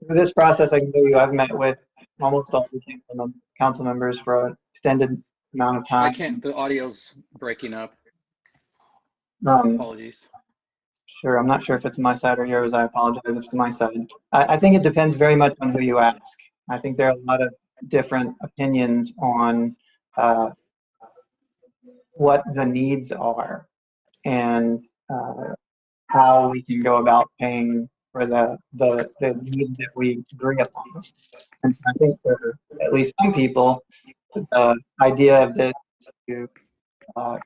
Through this process, I can tell you I've met with almost all the council members for an extended amount of time. I can't. The audio's breaking up. Um, Apologies. Sure, I'm not sure if it's my side or yours. I apologize if it's my side. I think it depends very much on who you ask. I think there are a lot of different opinions on what the needs are and how we can go about paying for the needs that we agree upon. And I think for at least some people, the idea of this is to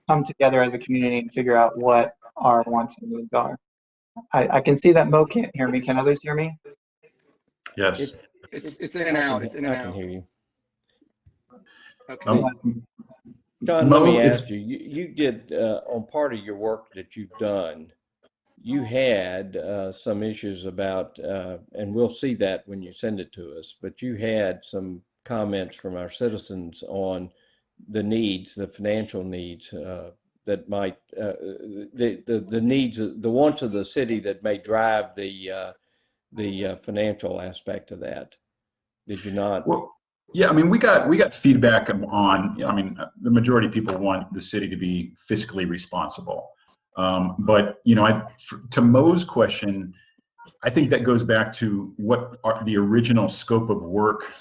come together as a community and figure out what our wants and needs are. I can see that Mo can't hear me. Can others hear me? Yes. It's in and out. It's in and I can out. hear you. Okay. John, Mo, let me if- ask you, you did, on part of your work that you've done, you had some issues about, and we'll see that when you send it to us, but you had some comments from our citizens on the needs, the financial needs that might, the needs, the wants of the city that may drive the financial aspect of that. Did you not? Well, yeah, I mean, we got feedback on, the majority of people want the city to be fiscally responsible. But, to Mo's question, I think that goes back to what are the original scope of work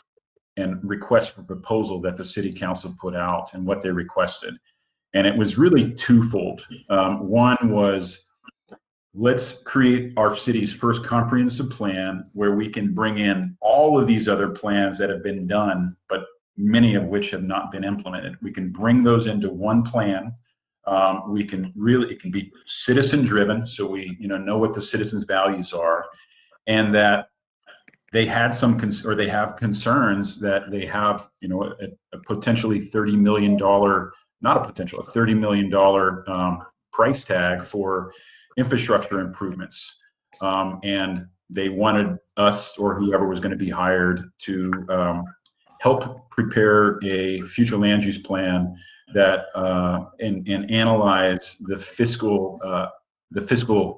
and request for proposal that the city council put out and what they requested. And it was really twofold. One was, let's create our city's first comprehensive plan where we can bring in all of these other plans that have been done, but many of which have not been implemented. We can bring those into one plan. We can really, it can be citizen driven, so we know what the citizens' values are, and that they had or they have concerns that they have a potentially $30 million, not a potential, a $30 million price tag for infrastructure improvements, and they wanted us or whoever was going to be hired to help prepare a future land use plan that and analyze the fiscal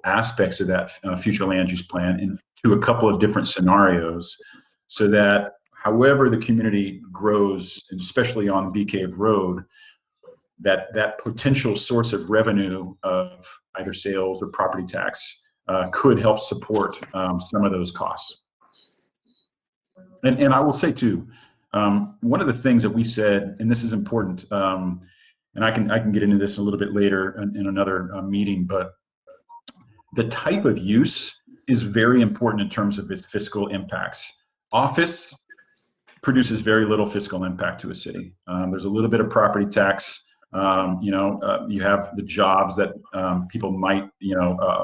aspects of that future land use plan into a couple of different scenarios, so that however the community grows, and especially on Bee Cave Road, that potential source of revenue of either sales or property tax could help support some of those costs. And I will say too, one of the things that we said, and this is important, and I can get into this a little bit later in another meeting, but the type of use is very important in terms of its fiscal impacts. Office produces very little fiscal impact to a city. There's a little bit of property tax. You have the jobs that people might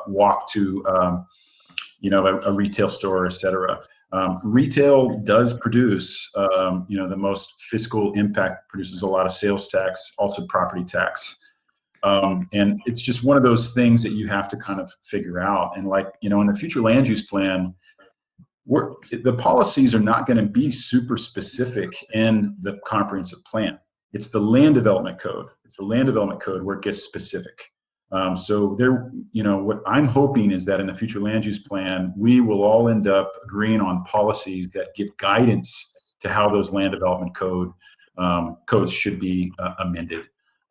walk to a retail store, et cetera. Retail does produce the most fiscal impact, produces a lot of sales tax, also property tax. And it's just one of those things that you have to kind of figure out. And in the future land use plan, the policies are not going to be super specific in the comprehensive plan. It's the land development code. It's the land development code where it gets specific. So what I'm hoping is that in the future land use plan, we will all end up agreeing on policies that give guidance to how those land development codes should be amended.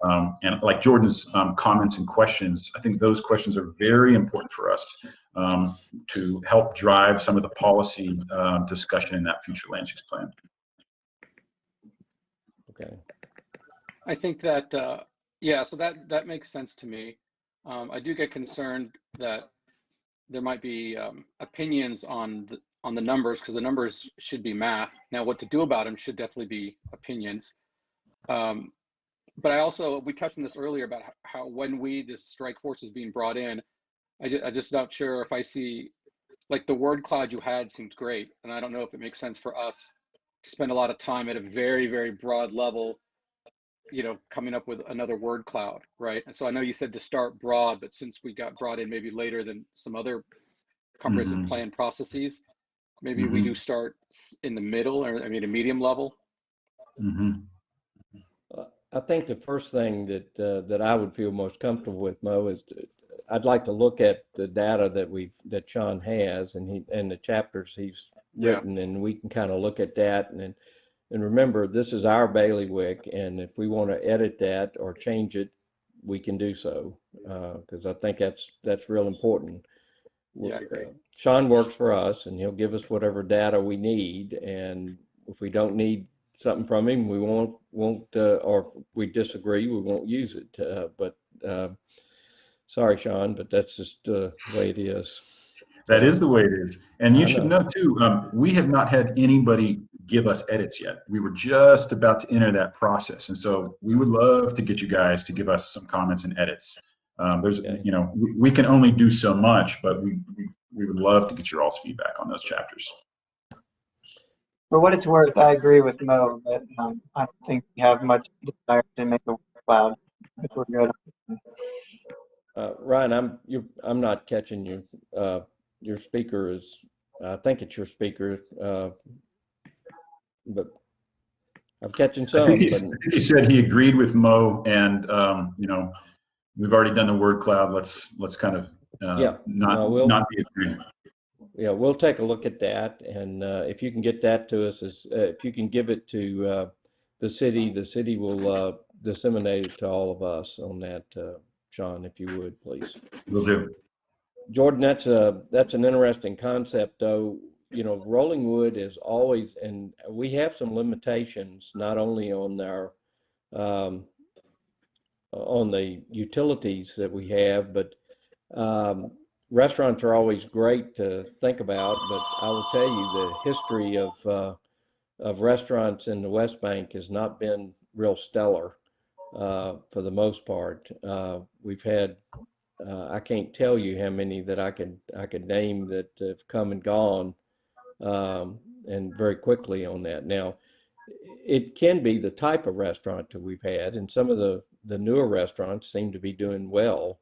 And like Jordan's comments and questions, I think those questions are very important for us to help drive some of the policy discussion in that future land use plan. Okay. I think that, yeah, so that makes sense to me. I do get concerned that there might be opinions on the numbers, because the numbers should be math. Now, what to do about them should definitely be opinions. But we touched on this earlier about how when this strike force is being brought in, I just not sure if I see, like, the word cloud you had seems great, and I don't know if it makes sense for us to spend a lot of time at a very, very broad level, coming up with another word cloud, right? And so I know you said to start broad, but since we got brought in maybe later than some other comprehensive plan processes, maybe we do start in the middle, or a medium level. I think the first thing that I would feel most comfortable with, Mo, is I'd like to look at the data that Sean has and the chapters he's written, and we can kind of look at that and remember, this is our bailiwick, and if we want to edit that or change it, we can do so, because I think that's real important. Yeah, I agree. Sean works for us, and he'll give us whatever data we need, and if we don't need something from him, we won't or if we disagree, we won't use it. But sorry, Sean, but that's just the way it is. That is the way it is. And you should know too, we have not had anybody give us edits yet. We were just about to enter that process. And so we would love to get you guys to give us some comments and edits. We can only do so much, but we would love to get your all's feedback on those chapters. For what it's worth, I agree with Mo that I don't think we have much desire to make a cloud. If we're good. Ryan, I'm not catching you. Your speaker is, I think it's your speaker, but I'm catching some. I think he said he agreed with Mo, and we've already done the word cloud. Let's kind of not be agreeing. Yeah, we'll take a look at that, and if you can get that to us, if you can give it to the city will disseminate it to all of us on that. Sean, if you would, please. Will do. Jordan, that's an interesting concept, though. Rollingwood is always, and we have some limitations not only on our on the utilities that we have, but restaurants are always great to think about. But I will tell you the history of restaurants in the West Bank has not been real stellar for the most part. We've had I can't tell you how many that I could name that have come and gone, and very quickly on that. Now, it can be the type of restaurant that we've had, and some of the newer restaurants seem to be doing well,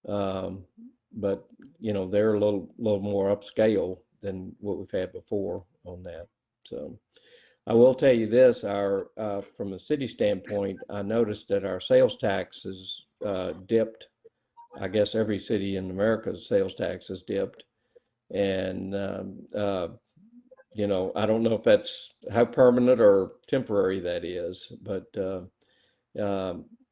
but they're a little more upscale than what we've had before on that. So I will tell you this: our from a city standpoint, I noticed that our sales tax has dipped. I guess every city in America's sales tax has dipped, and I don't know if that's how permanent or temporary that is, but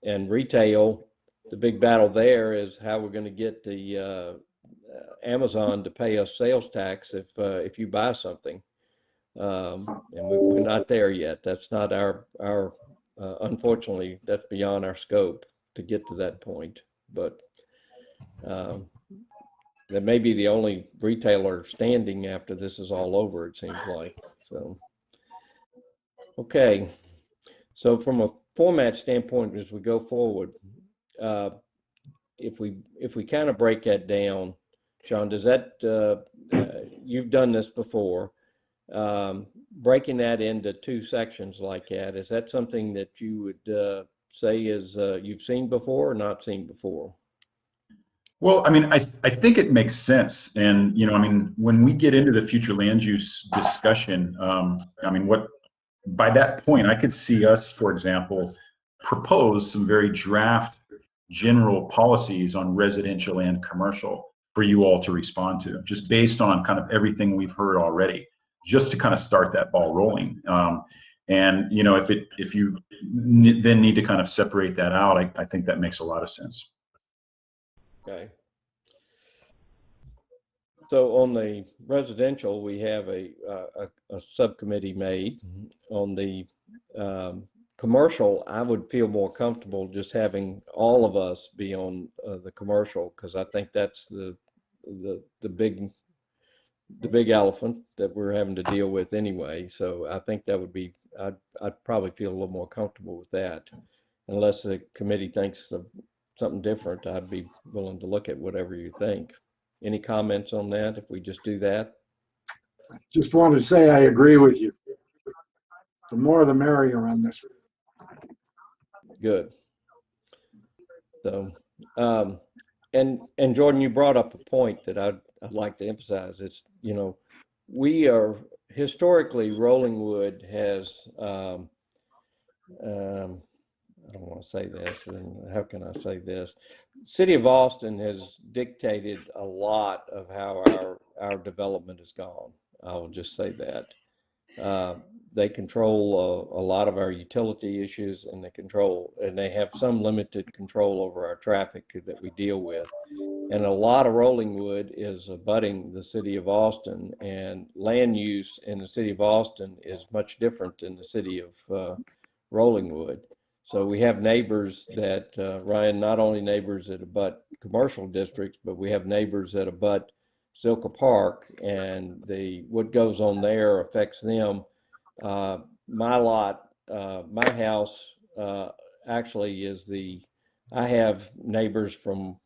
and retail, the big battle there is how we're going to get the Amazon to pay us sales tax if you buy something, and we're not there yet. That's not our unfortunately, that's beyond our scope to get to that point, but that may be the only retailer standing after this is all over, it seems like. So, okay. So from a format standpoint, as we go forward, if we kind of break that down, Sean, does that, you've done this before, breaking that into two sections like that, is that something that you would say is you've seen before or not seen before? Well, I mean, I think it makes sense. And, I mean, when we get into the future land use discussion, I mean, by that point, I could see us, for example, propose some very draft general policies on residential and commercial for you all to respond to, just based on kind of everything we've heard already, just to kind of start that ball rolling. And, if you then need to kind of separate that out, I think that makes a lot of sense. Okay. So on the residential, we have a subcommittee made. On the commercial, I would feel more comfortable just having all of us be on the commercial, because I think that's the big elephant that we're having to deal with anyway. So I think that would be, I'd probably feel a little more comfortable with that, unless the committee thinks something different. I'd be willing to look at whatever you think. Any comments on that if we just do that? Just wanted to say I agree with you. The more the merrier on this. Good. So, and Jordan, you brought up a point that I'd like to emphasize. It's, we are historically, Rollingwood has, I don't want to say this, and how can I say this? City of Austin has dictated a lot of how our development has gone. I will just say that. They control a lot of our utility issues, and they have some limited control over our traffic that we deal with. And a lot of Rollingwood is abutting the city of Austin, and land use in the city of Austin is much different than the city of Rollingwood. So we have neighbors that, Ryan, not only neighbors that abut commercial districts, but we have neighbors that abut Silka Park, and what goes on there affects them. My lot, my house actually I have neighbors from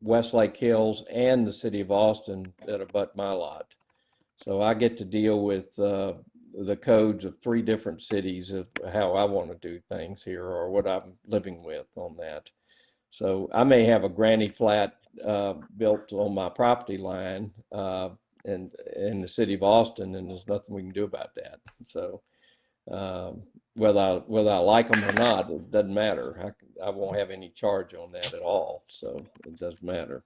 Westlake Hills and the city of Austin that abut my lot. So I get to deal with the codes of 3 different cities of how I want to do things here, or what I'm living with on that. So I may have a granny flat built on my property line in the city of Austin, and there's nothing we can do about that. So whether I like them or not, it doesn't matter. I won't have any charge on that at all. So it doesn't matter.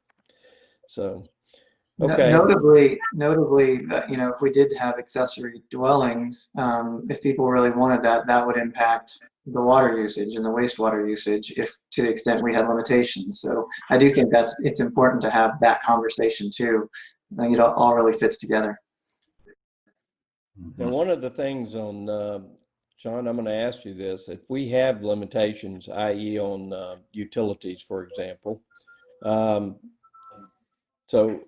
So. Okay. Notably, if we did have accessory dwellings, if people really wanted that, that would impact the water usage and the wastewater usage, if to the extent we had limitations. So I do think it's important to have that conversation too. I think it all really fits together. And one of the things on, John, I'm going to ask you this: if we have limitations, i.e., on utilities, for example, so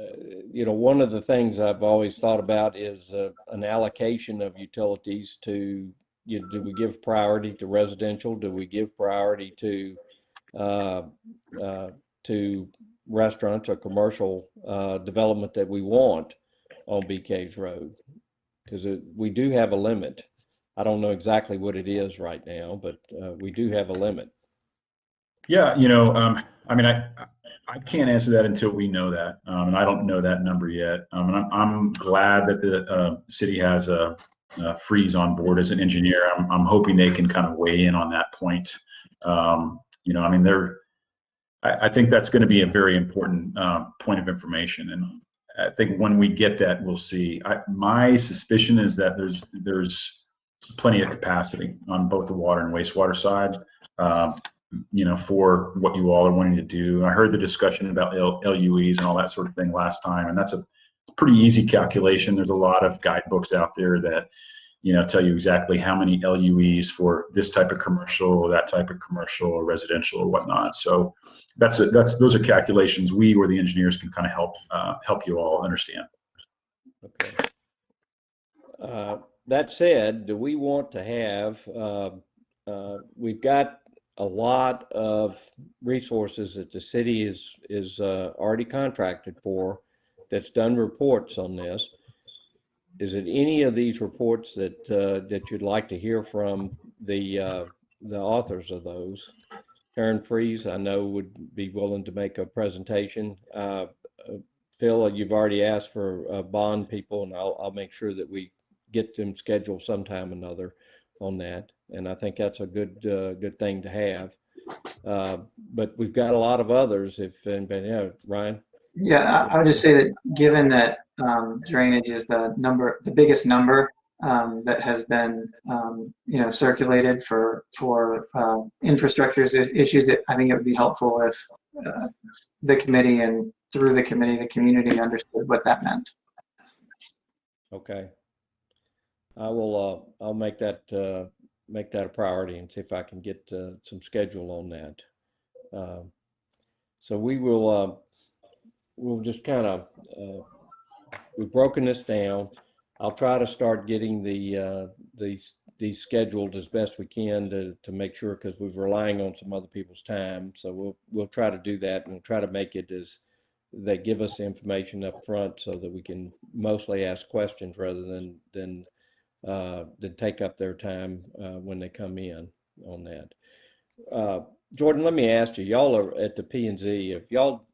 one of the things I've always thought about is an allocation of utilities to, do we give priority to residential? Do we give priority to restaurants or commercial development that we want on Bee Caves Road? Because we do have a limit. I don't know exactly what it is right now, but we do have a limit. Yeah, I mean, I can't answer that until we know that, and I don't know that number yet. And I'm glad that the city has a Freeze on board as an engineer. I'm hoping they can kind of weigh in on that point. I mean, I think that's going to be a very important point of information, and I think when we get that, we'll see. My suspicion is that there's plenty of capacity on both the water and wastewater side. For what you all are wanting to do. I heard the discussion about LUEs and all that sort of thing last time, and that's a pretty easy calculation. There's a lot of guidebooks out there that, tell you exactly how many LUEs for this type of commercial or that type of commercial or residential or whatnot. So those are calculations we or the engineers can kind of help you all understand. Okay. That said, do we want to have, we've got a lot of resources that the city is already contracted for, that's done reports on this. Is it any of these reports that you'd like to hear from the authors of those? Karen Freeze, I know, would be willing to make a presentation. Phil, you've already asked for bond people, and I'll make sure that we get them scheduled sometime or another on that. And I think that's a good thing to have. But we've got a lot of others. If anybody, Ryan. Yeah, I would just say that given that drainage is the biggest number that has been circulated for infrastructure issues, I think it would be helpful if the committee and through the committee, the community understood what that meant. Okay. I'll make that a priority and see if I can get some schedule on that. So we'll just kind of we've broken this down. I'll try to start getting these scheduled as best we can to make sure, because we're relying on some other people's time. So we'll try to do that, and we'll try to make it as they give us the information up front so that we can mostly ask questions rather than take up their time when they come in on that. Jordan, let me ask you, y'all are at the P&Z. If y'all,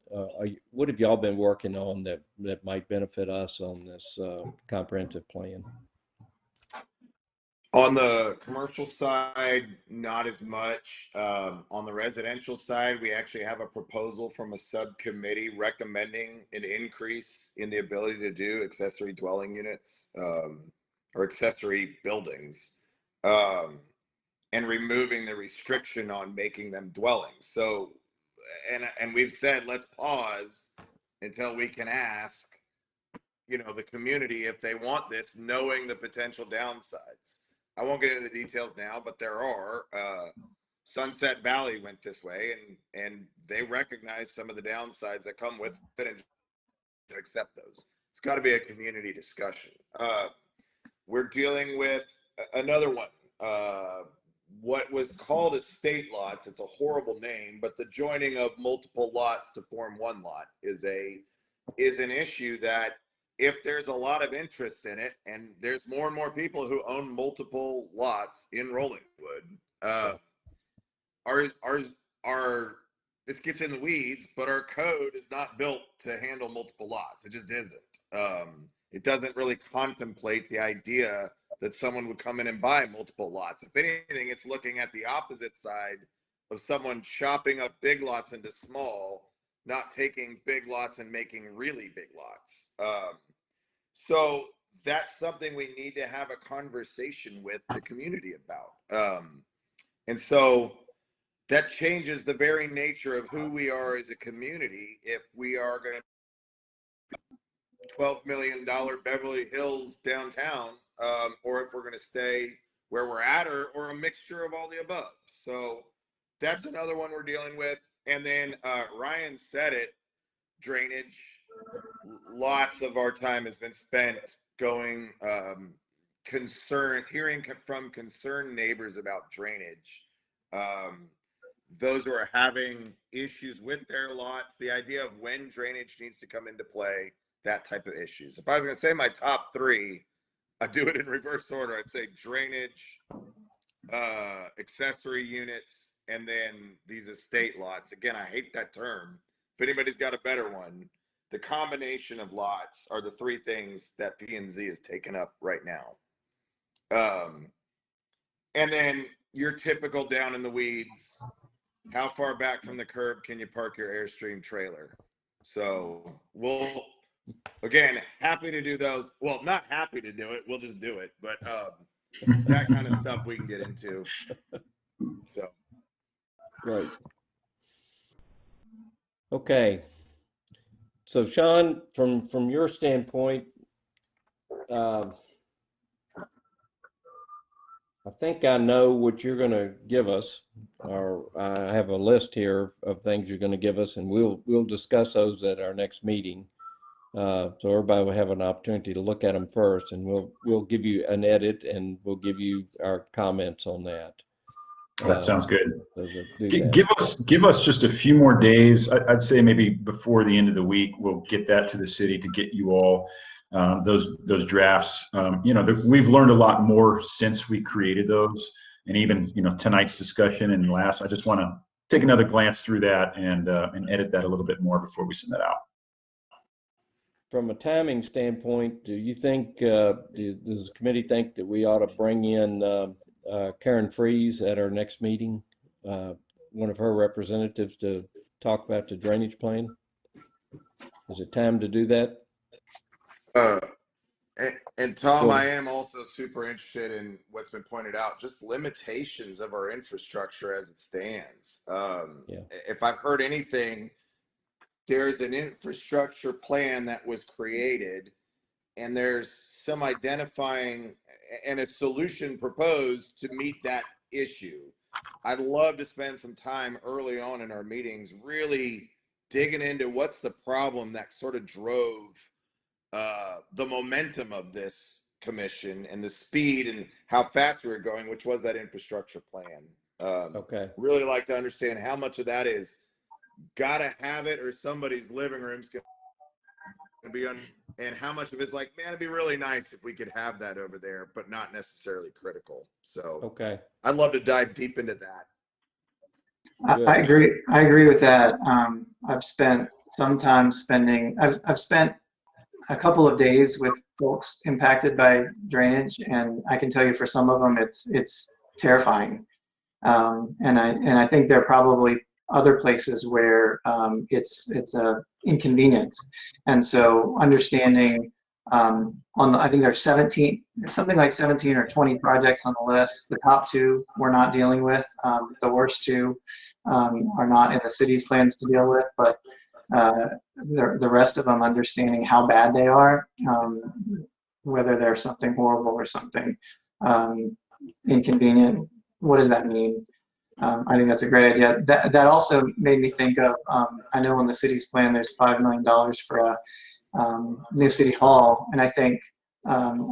what have y'all been working on that might benefit us on this comprehensive plan? On the commercial side, not as much. On the residential side, we actually have a proposal from a subcommittee recommending an increase in the ability to do accessory dwelling units or accessory buildings, and removing the restriction on making them dwellings. So, and we've said, let's pause until we can ask, the community if they want this, knowing the potential downsides. I won't get into the details now, but there are. Sunset Valley went this way, and they recognize some of the downsides that come with it and accept those. It's got to be a community discussion. We're dealing with another one. What was called estate lots, it's a horrible name, but the joining of multiple lots to form one lot is an issue that, if there's a lot of interest in it, and there's more and more people who own multiple lots in Rollingwood, this gets in the weeds, but our code is not built to handle multiple lots. It just isn't. It doesn't really contemplate the idea that someone would come in and buy multiple lots. If anything, it's looking at the opposite side of someone chopping up big lots into small, not taking big lots and making really big lots. So that's something we need to have a conversation with the community about. And so that changes the very nature of who we are as a community if we are going to $12 million Beverly Hills downtown, or if we're going to stay where we're at, or a mixture of all the above. So that's another one we're dealing with. And then Ryan said it, drainage. lots of our time has been spent going hearing from concerned neighbors about drainage. Those who are having issues with their lots, the idea of when drainage needs to come into play, that type of issues. If I was going to say my top three, I'd do it in reverse order. I'd say drainage, accessory units, and then these estate lots. Again, I hate that term. If anybody's got a better one, the combination of lots are the three things that P&Z is taking up right now. And then your typical down in the weeds, how far back from the curb can you park your Airstream trailer? So we'll, again, happy to do those. Well, not happy to do it. We'll just do it. But that kind of stuff we can get into. So. Great. Okay. So Sean, from your standpoint, I think I know what you're going to give us, or I have a list here of things you're going to give us, and we'll discuss those at our next meeting. So everybody will have an opportunity to look at them first, and we'll give you an edit, and we'll give you our comments on that. That sounds good. So Give us just a few more days. I'd say maybe before the end of the week, we'll get that to the city to get you all those drafts. We've learned a lot more since we created those, and even tonight's discussion and last. I just want to take another glance through that and edit that a little bit more before we send that out. From a timing standpoint, do you think does the committee think that we ought to bring in Karen Freeze at our next meeting, one of her representatives, to talk about the drainage plan? Is it time to do that? And Tom, I am also super interested in what's been pointed out, just limitations of our infrastructure as it stands. If I've heard anything, there's an infrastructure plan that was created, and there's some identifying and a solution proposed to meet that issue. I'd love to spend some time early on in our meetings really digging into what's the problem that sort of drove the momentum of this commission and the speed and how fast we were going, which was that infrastructure plan. Okay. Really like to understand how much of that is gotta have it or somebody's living room's gonna be on, and how much of it's like, man, it'd be really nice if we could have that over there, but not necessarily critical. So okay, I'd love to dive deep into that. I agree with that. I've spent some time I've spent a couple of days with folks impacted by drainage, and I can tell you for some of them it's terrifying. And I think there are probably other places where it's a inconvenience. And so understanding I think there's something like 17 or 20 projects on the list. The top two we're not dealing with. The worst two are not in the city's plans to deal with, but the rest of them, understanding how bad they are, whether they're something horrible or something inconvenient. What does that mean? I think that's a great idea. That also made me think of, I know in the city's plan there's $5 million for a new city hall, and I think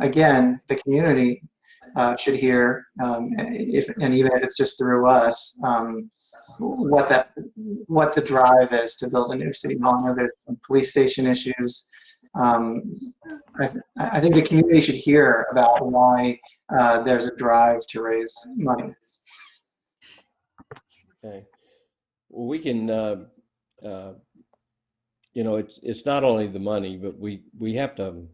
again the community should hear, and even if it's just through us, what the drive is to build a new city hall. I know there's some police station issues. I think the community should hear about why there's a drive to raise money. okay. Well, we can it's not only the money, but we have to,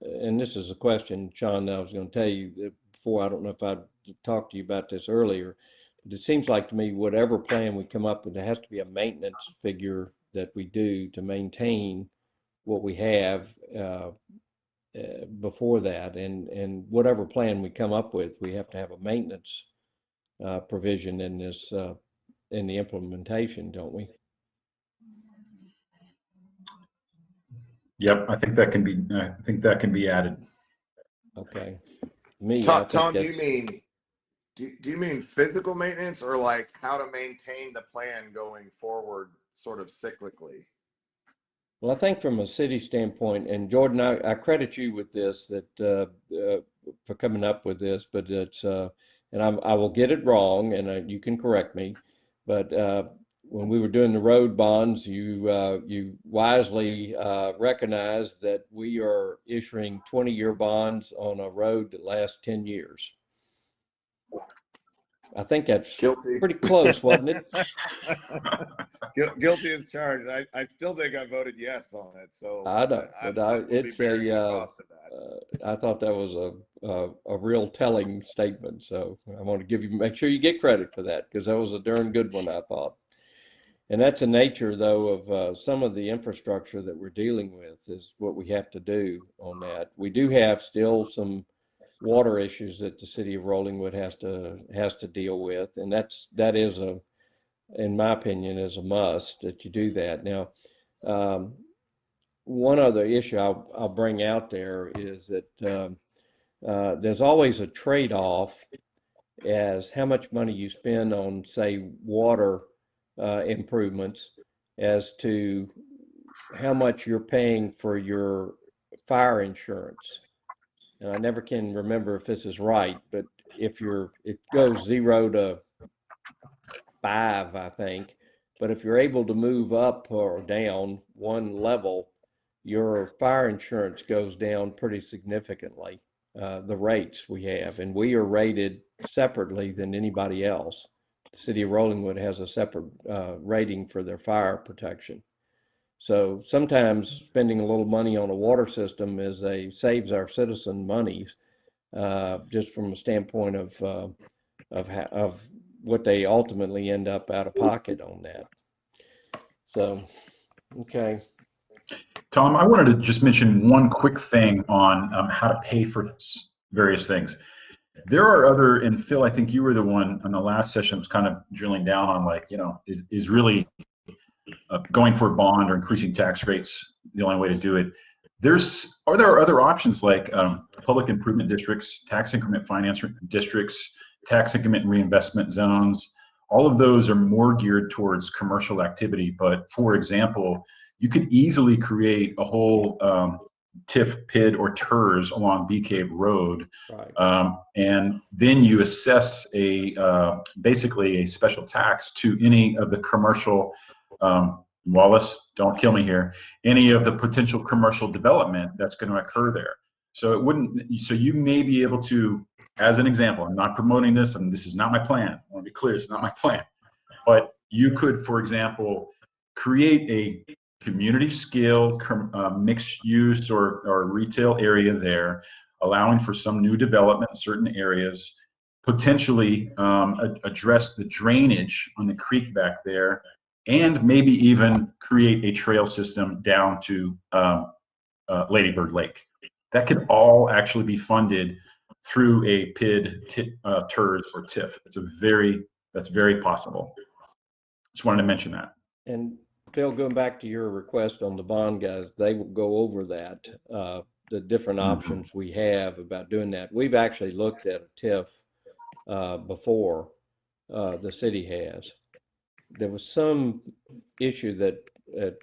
and this is a question, Sean, I was going to tell you before, I don't know if I talked to you about this earlier, but it seems like to me, whatever plan we come up with, there has to be a maintenance figure that we do to maintain what we have before that. And whatever plan we come up with, we have to have a maintenance provision in this, in the implementation, don't we? Yep, I think that can be added. Okay. Me, Tom, do you mean physical maintenance, or like how to maintain the plan going forward, sort of cyclically? Well, I think from a city standpoint, and Jordan, I credit you with this, that for coming up with this, but it's, and I will get it wrong, and you can correct me, but when we were doing the road bonds, you wisely recognized that we are issuing 20-year bonds on a road that lasts 10 years. I think that's Guilty. pretty close, wasn't it? Guilty as charged. I still think I voted yes on it. So I know, but I will be it's bearing the cost of that. I thought that was a real telling statement. So I want to make sure you get credit for that, because that was a darn good one, I thought. And that's the nature, though, of some of the infrastructure that we're dealing with is what we have to do on that. We do have still some water issues that the city of Rollingwood has to deal with, and that is in my opinion, is a must that you do that. Now, one other issue I'll bring out there is that there's always a trade-off as how much money you spend on, say, water improvements as to how much you're paying for your fire insurance. And I never can remember if this is right, but it goes 0 to 5, I think. But if you're able to move up or down one level, your fire insurance goes down pretty significantly, the rates we have. And we are rated separately than anybody else. The city of Rollingwood has a separate rating for their fire protection. So sometimes spending a little money on a water system saves our citizen monies, just from a standpoint of what they ultimately end up out of pocket on that. So, okay. Tom, I wanted to just mention one quick thing on how to pay for various things. There are other, and Phil, I think you were the one on the last session was kind of drilling down on, like, is really going for a bond or increasing tax rates the only way to do it. Are there other options like public improvement districts, tax increment finance districts, tax increment reinvestment zones? All of those are more geared towards commercial activity. But for example, you could easily create a whole TIF, PID, or TERS along Bee Cave Road, right. and then you assess basically a special tax to any of the commercial, Wallace, don't kill me here, any of the potential commercial development that's going to occur there. So you may be able to, as an example, I'm not promoting this, and this is not my plan. I want to be clear, it's not my plan. But you could, for example, create a community scale mixed use or retail area there, allowing for some new development in certain areas, potentially address the drainage on the creek back there, and maybe even create a trail system down to Ladybird Lake. That could all actually be funded through a PID, TERS, or TIF. That's very possible. Just wanted to mention that. And Phil, going back to your request on the bond guys, they will go over that, the different options we have about doing that. We've actually looked at a TIF before, the city has. There was some issue that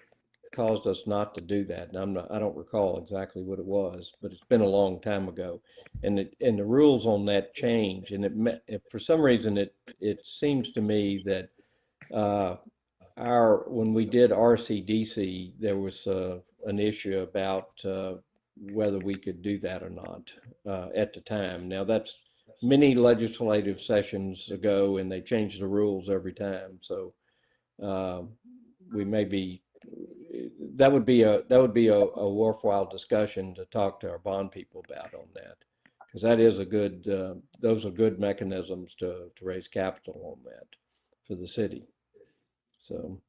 caused us not to do that, and I don't recall exactly what it was, but it's been a long time ago, and the rules on that change, and for some reason it seems to me that when we did RCDC, there was an issue about whether we could do that or not at the time. Now that's many legislative sessions ago, and they change the rules every time. So we may be, that would be a worthwhile discussion to talk to our bond people about on that, because that is those are good mechanisms to raise capital on that for the city. So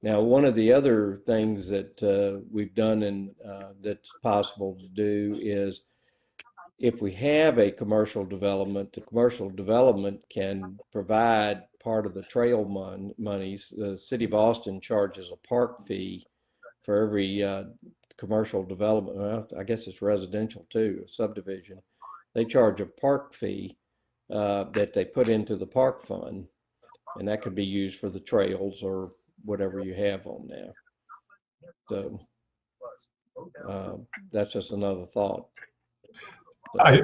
now, one of the other things that we've done and that's possible to do is, if we have a commercial development, the commercial development can provide part of the trail monies. The city of Austin charges a park fee for every commercial development. Well, I guess it's residential too, a subdivision. They charge a park fee that they put into the park fund, and that could be used for the trails or whatever you have on there. So that's just another thought. So,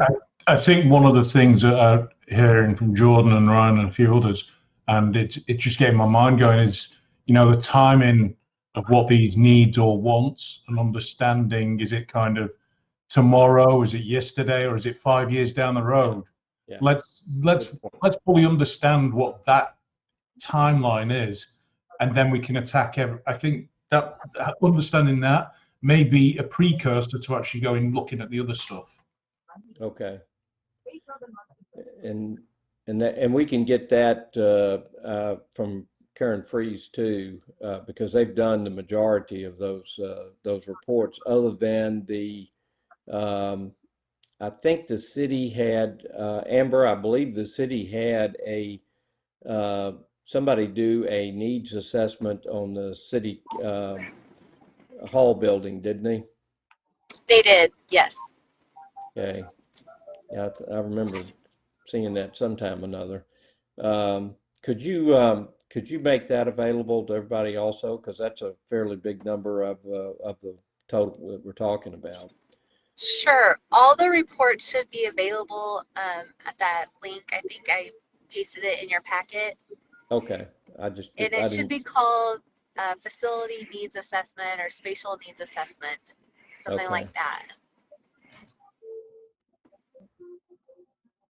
I think one of the things that I'm hearing from Jordan and Ryan and a few others, and it's just getting my mind going, is, you know, the timing of what these needs or wants and understanding. Is it kind of tomorrow? Is it yesterday? Or is it 5 years down the road? yeah. Let's fully understand what that timeline is, and then we can attack I think that understanding that may be a precursor to actually going looking at the other stuff. Okay. And we can get that from Karen Freeze too, because they've done the majority of those reports, other than the I think the city had Amber, I believe the city had a somebody do a needs assessment on the city hall building, didn't they? They did, yes. Okay. Yeah, I remember seeing that sometime or another. Could you make that available to everybody also? Because that's a fairly big number of the total that we're talking about. Sure. All the reports should be available at that link. I think I pasted it in your packet. Okay. And it should be called Facility Needs Assessment or Spatial Needs Assessment, something like that.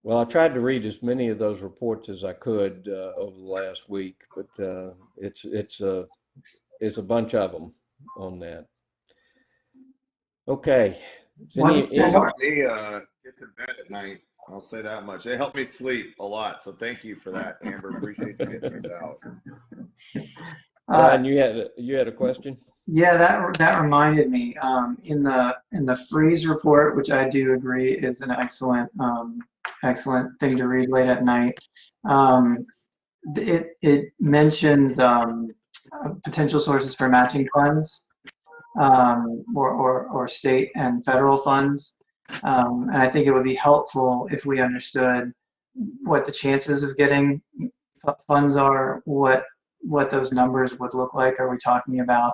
Well, I tried to read as many of those reports as I could over the last week, but it's a bunch of them on that. Okay. It helped me get to bed at night. I'll say that much. It helped me sleep a lot. So thank you for that, Amber. Appreciate you getting these out. Ryan, you had a question? Yeah, that reminded me. In the freeze report, which I do agree is an excellent thing to read late at night. It mentions potential sources for matching funds, or state and federal funds, and I think it would be helpful if we understood what the chances of getting funds are, what those numbers would look like. Are we talking about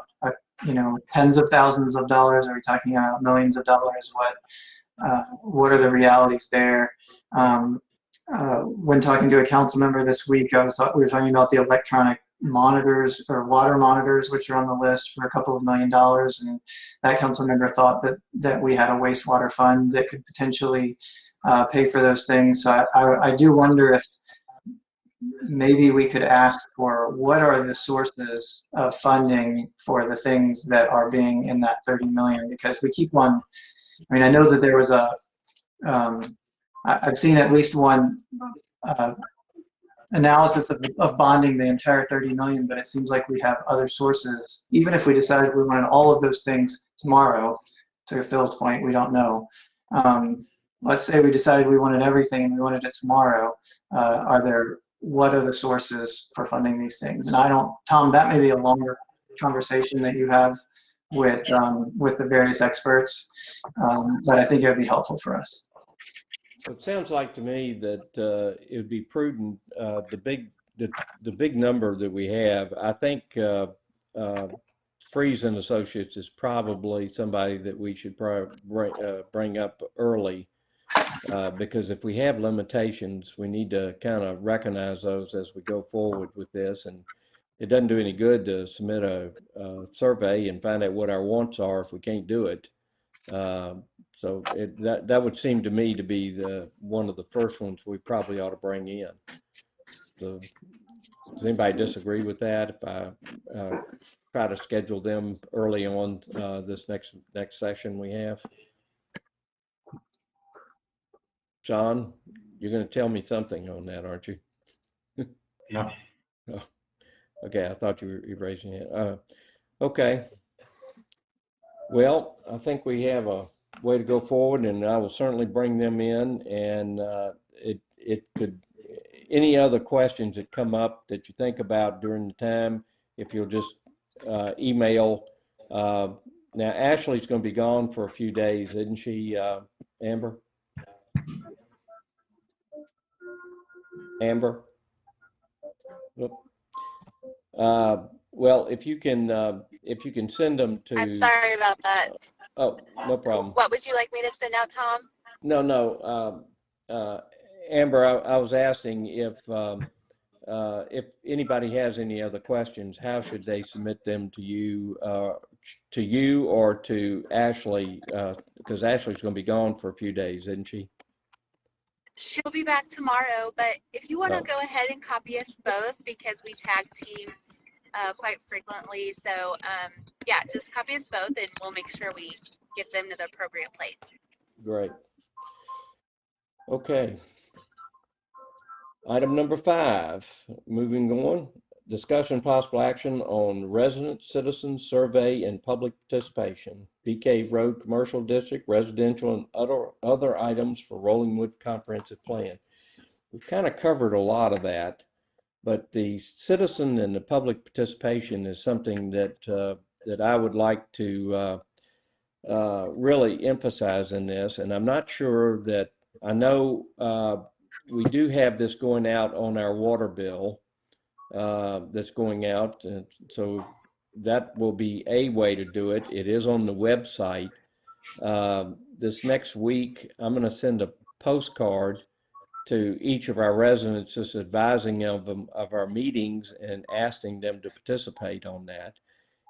tens of thousands of dollars? Are we talking about millions of dollars? What are the realities there? When talking to a council member this week, we were talking about the electronic monitors or water monitors, which are on the list for $2 million, and that council member thought that we had a wastewater fund that could potentially pay for those things. So I do wonder if maybe we could ask for what are the sources of funding for the things that are being in that 30 million, because we keep on, I mean, I know that there was I've seen at least one analysis of bonding the entire 30 million, but it seems like we have other sources. Even if we decided we wanted all of those things tomorrow, to Phil's point, we don't know. Let's say we decided we wanted everything and we wanted it tomorrow. What are the sources for funding these things? And Tom, that may be a longer conversation that you have with the various experts, but I think it would be helpful for us. It sounds like to me that it would be prudent. The big number that we have, I think, Freeze and Associates is probably somebody that we should bring up early, because if we have limitations, we need to kind of recognize those as we go forward with this. And it doesn't do any good to submit a survey and find out what our wants are if we can't do it. So that would seem to me to be one of the first ones we probably ought to bring in. So, does anybody disagree with that if I try to schedule them early on this next session we have? John, you're going to tell me something on that, aren't you? No. Oh, okay, I thought you were raising it. Okay. Well, I think we have a way to go forward, and I will certainly bring them in. And it could, any other questions that come up that you think about during the time, if you'll just email. Now, Ashley's going to be gone for a few days, isn't she, Amber? Amber? Well, if you can if you can send them to. I'm sorry about that. Oh, no problem. What would you like me to send out, Tom? No. Amber, I was asking if anybody has any other questions, how should they submit them to you or to Ashley? Because Ashley's going to be gone for a few days, isn't she? She'll be back tomorrow, but if you want to Oh. go ahead and copy us both, because we tag team quite frequently. So yeah, just copy us both and we'll make sure we get them to the appropriate place. Great. Okay. Item number 5, moving on, discussion possible action on resident citizen survey and public participation, BK Road Commercial District, residential and other items for Rollingwood Comprehensive Plan. We've kind of covered a lot of that, but the citizen and the public participation is something that that I would like to really emphasize in this. And I'm not sure that, I know we do have this going out on our water bill that's going out. And so that will be a way to do it. It is on the website. This next week, I'm going to send a postcard to each of our residents, just advising them of our meetings and asking them to participate on that.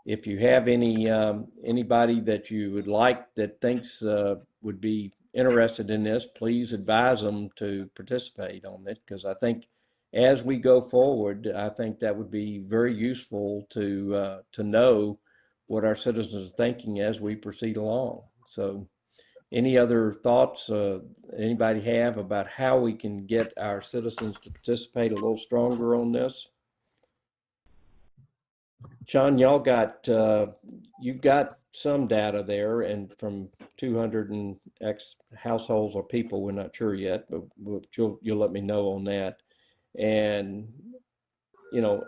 If you have anybody that you would like that thinks would be interested in this, please advise them to participate on it, because I think as we go forward, I think that would be very useful to know what our citizens are thinking as we proceed along. So any other thoughts anybody have about how we can get our citizens to participate a little stronger on this? Sean, y'all got, you've got some data there, and from 200 and X households or people, we're not sure yet, but you'll let me know on that. And, you know,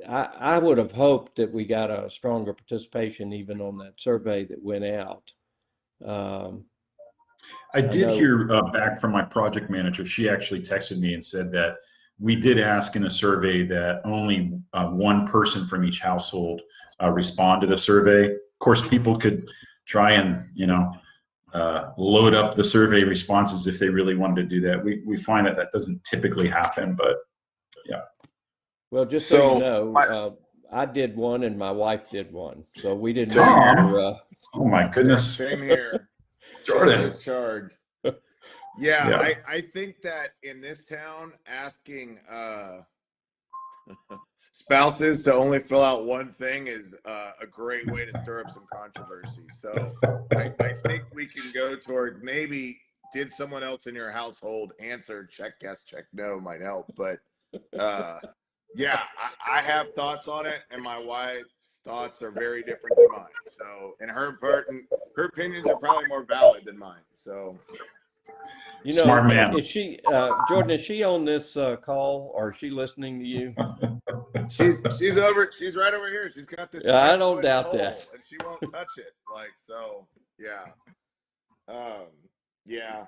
I would have hoped that we got a stronger participation even on that survey that went out. I did hear back from my project manager. She actually texted me and said that we did ask in a survey that only one person from each household respond to the survey. Of course, people could try and, load up the survey responses if they really wanted to do that. We find that that doesn't typically happen, but yeah. Well, just so you know, I did one and my wife did one, so we didn't. Oh my goodness! Same here. Jordan is charged. Yeah. I think that in this town, asking spouses to only fill out one thing is a great way to stir up some controversy. So I think we can go towards maybe, did someone else in your household answer? Check yes, check no might help. But yeah, I have thoughts on it, and my wife's thoughts are very different than mine. So, and her opinions are probably more valid than mine. So, you know, smart man. Is she, Jordan? Is she on this call, or is she listening to you? She's right over here. She's got this. I don't doubt that. And she won't touch it. Like, so, yeah. Yeah.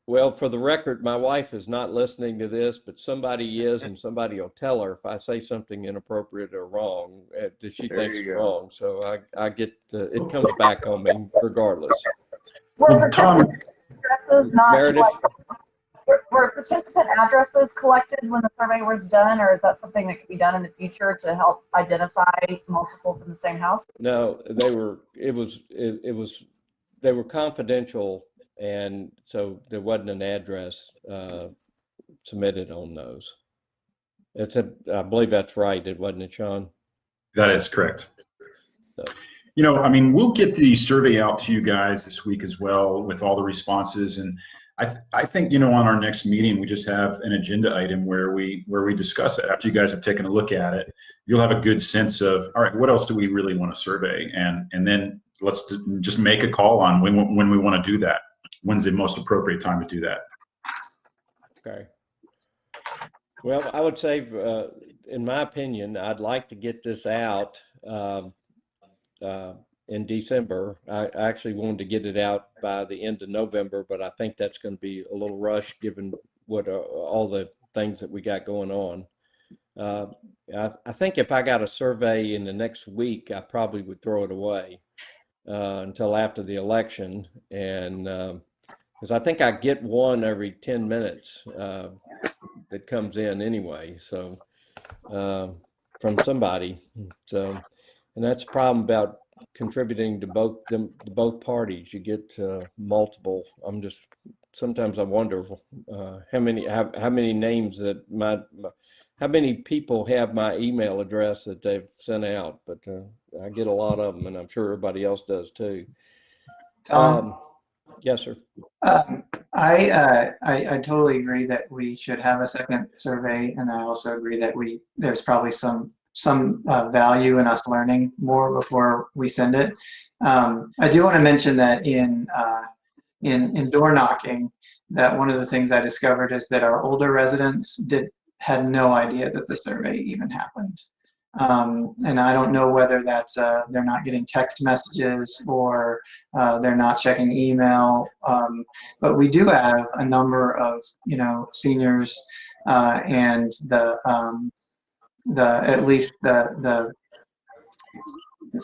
Well, for the record, my wife is not listening to this, but somebody is, and somebody will tell her if I say something inappropriate or wrong that she thinks is wrong. So I get it comes back on me regardless. Were participant addresses not Meredith? were participant addresses collected when the survey was done, or is that something that could be done in the future to help identify multiple from the same house? No, they were. They were confidential. And so there wasn't an address submitted on those. I believe that's right. It wasn't it, Sean? That is correct. So. You know, I mean, we'll get the survey out to you guys this week as well with all the responses. And I think, on our next meeting, we just have an agenda item where we discuss it. After you guys have taken a look at it, you'll have a good sense of, all right, what else do we really want to survey? And then let's just make a call on when we want to do that. When's the most appropriate time to do that? Okay. Well, I would say, in my opinion, I'd like to get this out in December. I actually wanted to get it out by the end of November, but I think that's going to be a little rushed given what all the things that we got going on. I think if I got a survey in the next week, I probably would throw it away until after the election. And because I think I get one every 10 minutes that comes in anyway. So from somebody. So, and that's a problem about contributing to both parties. You get multiple. Sometimes I wonder how many names that how many people have my email address that they've sent out, but I get a lot of them, and I'm sure everybody else does too. Tom? Yes, sir. I totally agree that we should have a second survey, and I also agree that there's probably some value in us learning more before we send it. I do want to mention that in door knocking, that one of the things I discovered is that our older residents had no idea that the survey even happened. And I don't know whether that's they're not getting text messages or they're not checking email. But we do have a number of seniors and at least the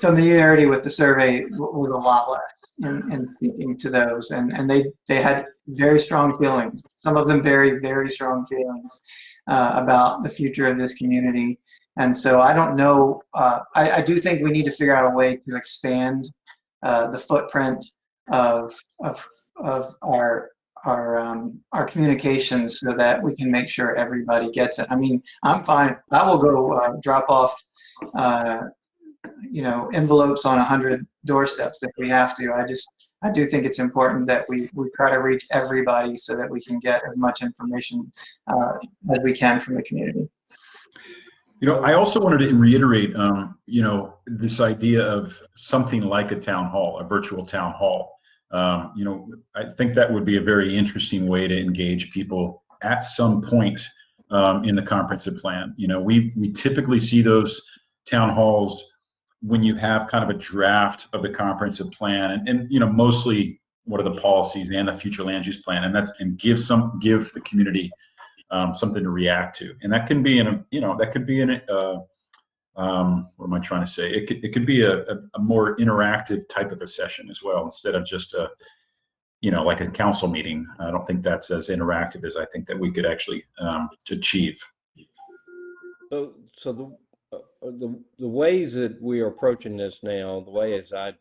familiarity with the survey was a lot less in speaking to those, and they had very strong feelings. Some of them very, very strong feelings about the future of this community. And so I don't know. I do think we need to figure out a way to expand the footprint of our communications so that we can make sure everybody gets it. I mean, I'm fine. I will go drop off envelopes on 100 doorsteps if we have to. I do think it's important that we try to reach everybody so that we can get as much information as we can from the community. I also wanted to reiterate, this idea of something like a town hall, a virtual town hall. I think that would be a very interesting way to engage people at some point in the comprehensive plan. We typically see those town halls when you have kind of a draft of the comprehensive plan and mostly what are the policies and the future land use plan, and give the community something to react to. And that can be what am I trying to say? It could be a more interactive type of a session as well, instead of just like a council meeting. I don't think that's as interactive as I think that we could actually achieve. So the ways that we are approaching this now, the way as I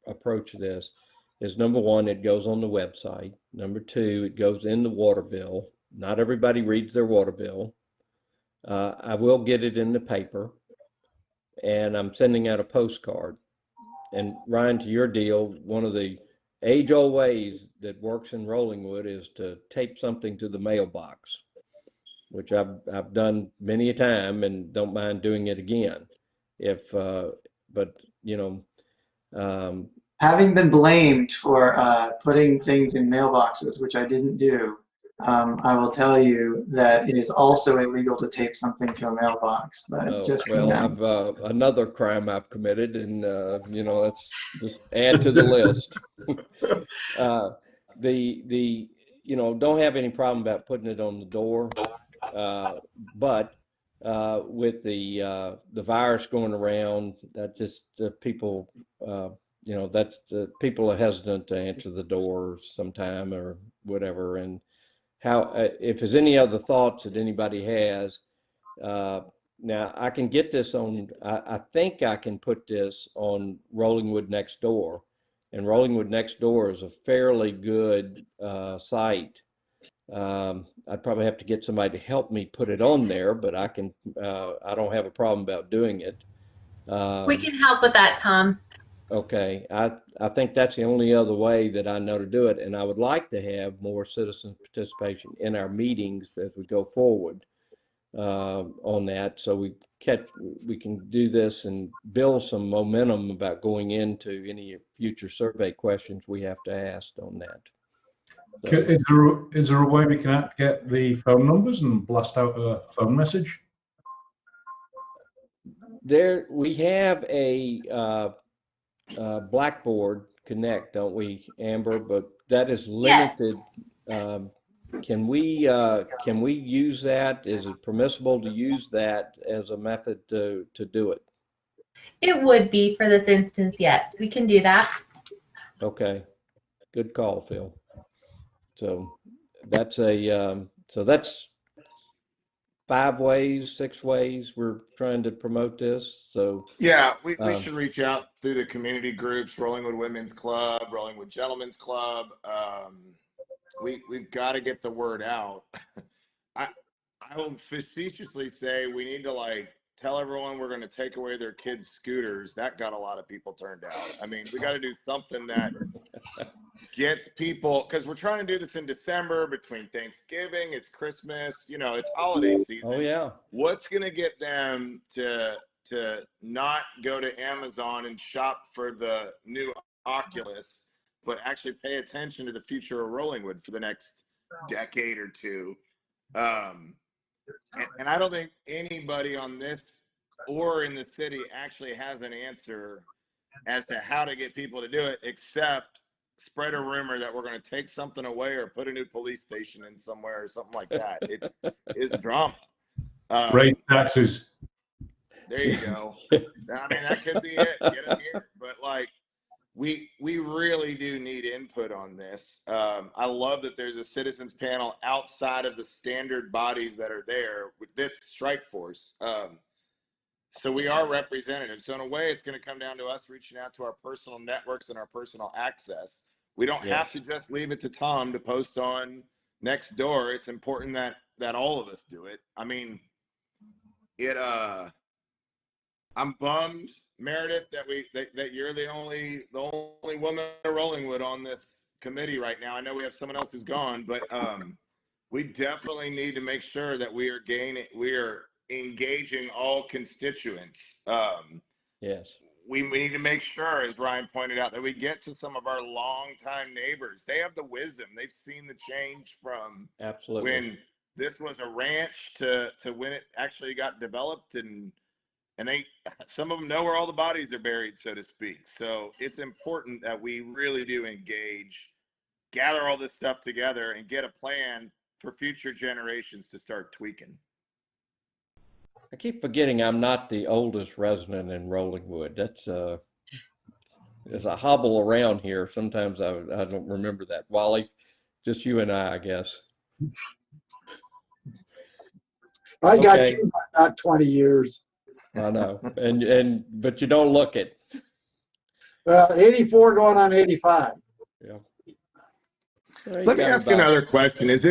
approach this is, number one, it goes on the website. Number two, it goes in the water bill. Not everybody reads their water bill. I will get it in the paper, and I'm sending out a postcard. And Ryan, to your deal, one of the age-old ways that works in Rollingwood is to tape something to the mailbox, which I've done many a time and don't mind doing it again. Having been blamed for putting things in mailboxes, which I didn't do, I will tell you that it is also illegal to tape something to a mailbox. But I've another crime I've committed, and let's just add to the list. Don't have any problem about putting it on the door, but with the virus going around, that just people. That's the people are hesitant to answer the door sometime or whatever. And how, if there's any other thoughts that anybody has, now I can get this on, I think I can put this on Rollingwood Next Door, and Rollingwood Next Door is a fairly good site. I'd probably have to get somebody to help me put it on there, but I can, I don't have a problem about doing it. We can help with that, Tom. Okay, I think that's the only other way that I know to do it, and I would like to have more citizen participation in our meetings as we go forward on that, so we can do this and build some momentum about going into any future survey questions we have to ask on that. So, is there a way we can get the phone numbers and blast out a phone message? There, we have a Blackboard Connect, don't we, Amber? But that is limited. Yes. can we use that? Is it permissible to use that as a method to do it? It would be for this instance, yes. We can do that. Okay, good call, Phil. So that's so that's 5 ways, 6 ways we're trying to promote this. So Yeah, we should reach out through the community groups, Rollingwood Women's Club, Rollingwood Gentlemen's Club. We've got to get the word out. I will facetiously say we need to like tell everyone we're going to take away their kids' scooters. That got a lot of people turned out. I mean, we got to do something that gets people, because we're trying to do this in December between Thanksgiving, it's Christmas, you know, it's holiday season. oh yeah, What's going to get them to not go to Amazon and shop for the new Oculus, but actually pay attention to the future of Rollingwood for the next decade or two? And I don't think anybody on this or in the city actually has an answer as to how to get people to do it, except spread a rumor that we're going to take something away or put a new police station in somewhere or something like that. It's drama. Raise taxes. There you go. I mean, that could be it. Get them here. But like, we really do need input on this. I love that there's a citizens panel outside of the standard bodies that are there with this strike force. So we are representatives. So in a way, it's going to come down to us reaching out to our personal networks and our personal access. We don't have to just leave it to Tom to post on Nextdoor. It's important that all of us do it. I mean, I'm bummed, Meredith, that you're the only woman in Rollingwood on this committee right now. I know we have someone else who's gone, but we definitely need to make sure that we are engaging all constituents. yes. We need to make sure, as Ryan pointed out, that we get to some of our longtime neighbors. They have the wisdom. They've seen the change from Absolutely. when this was a ranch to when it actually got developed, and some of them know where all the bodies are buried, so to speak. So it's important that we really do engage, gather all this stuff together, and get a plan for future generations to start tweaking. I keep forgetting I'm not the oldest resident in Rollingwood. That's as I hobble around here, sometimes I don't remember that. Wally, just you and I guess. I got Okay. you by about 20 years. I know, but you don't look it. 84 going on 85. Yeah. Let me ask another question. Does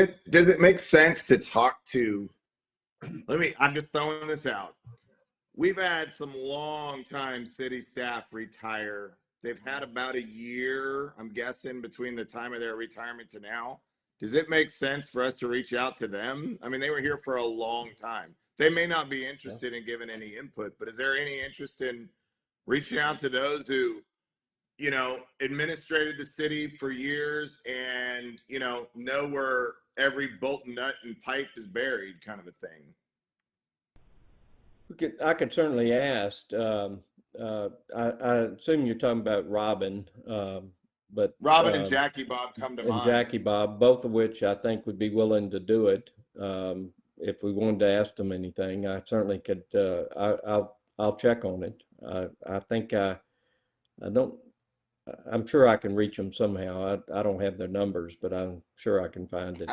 it make sense to talk to, I'm just throwing this out. We've had some long-time city staff retire. They've had about a year, I'm guessing, between the time of their retirement to now. Does it make sense for us to reach out to them? I mean, they were here for a long time. They may not be interested in giving any input, but is there any interest in reaching out to those who, you know, administrated the city for years and, you know where every bolt and nut and pipe is buried, kind of a thing? I could certainly ask. I assume you're talking about Robin, but Robin and Jackie Bob come to mind. And Jackie Bob, both of which I think would be willing to do it. If we wanted to ask them anything, I certainly could. I'll check on it. I think I don't. I'm sure I can reach them somehow. I don't have their numbers, but I'm sure I can find it.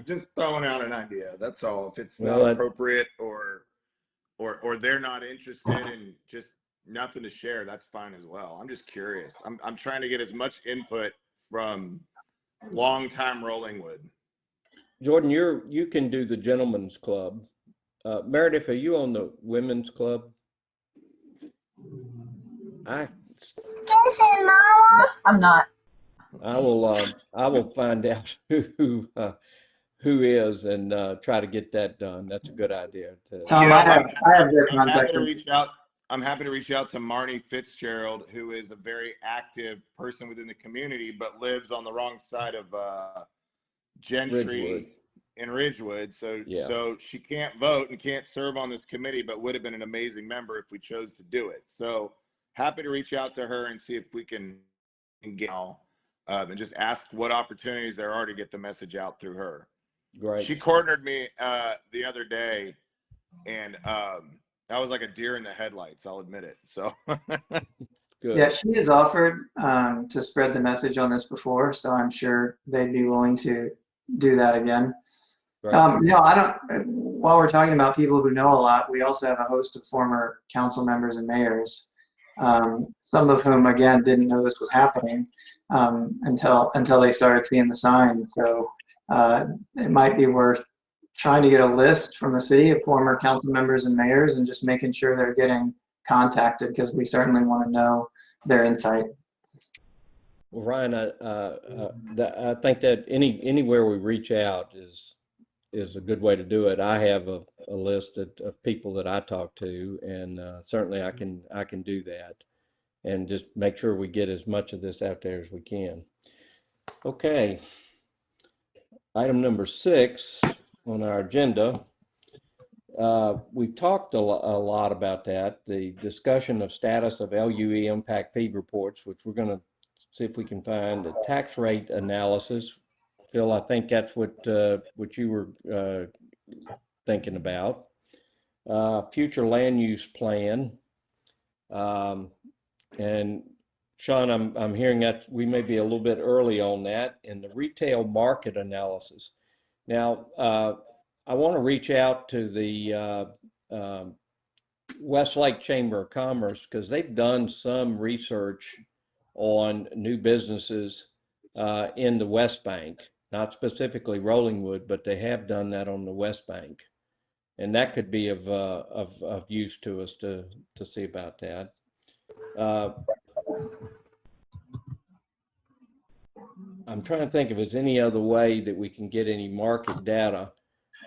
Just throwing out an idea. That's all. If it's not appropriate or they're not interested in just nothing to share, that's fine as well. I'm just curious. I'm trying to get as much input from longtime Rollingwood. Jordan, you can do the gentleman's club. Meredith, are you on the women's club? I'm not. I will find out who is and try to get that done. That's a good idea. Tom, I have their I'm contact. happy to reach out to Marnie Fitzgerald, who is a very active person within the community, but lives on the wrong side of Gentry in Ridgewood. So she can't vote and can't serve on this committee, but would have been an amazing member if we chose to do it. So happy to reach out to her and see if we can get. and just ask what opportunities there are to get the message out through her. Great. She cornered me the other day, and I was like a deer in the headlights. I'll admit it. So Good. Yeah, she has offered to spread the message on this before, so I'm sure they'd be willing to do that again. Great. I don't. While we're talking about people who know a lot, we also have a host of former council members and mayors, some of whom again didn't know this was happening until they started seeing the signs. So it might be worth trying to get a list from the city of former council members and mayors and just making sure they're getting contacted, because we certainly want to know their insight. Well, Ryan, I think that anywhere we reach out is a good way to do it. I have a list of people that I talk to, and certainly I can do that, and just make sure we get as much of this out there as we can. Okay. Item number 6 on our agenda. We've talked a lot about that, the discussion of status of LUE impact fee reports, which we're going to see if we can find a tax rate analysis. Phil, I think that's what you were thinking about. Future land use plan. And Sean, I'm hearing that we may be a little bit early on that, and the retail market analysis. Now, I want to reach out to the Westlake Chamber of Commerce, because they've done some research on new businesses in the West Bank, not specifically Rollingwood, but they have done that on the West Bank, and that could be of use to us to see about that. I'm trying to think if there's any other way that we can get any market data.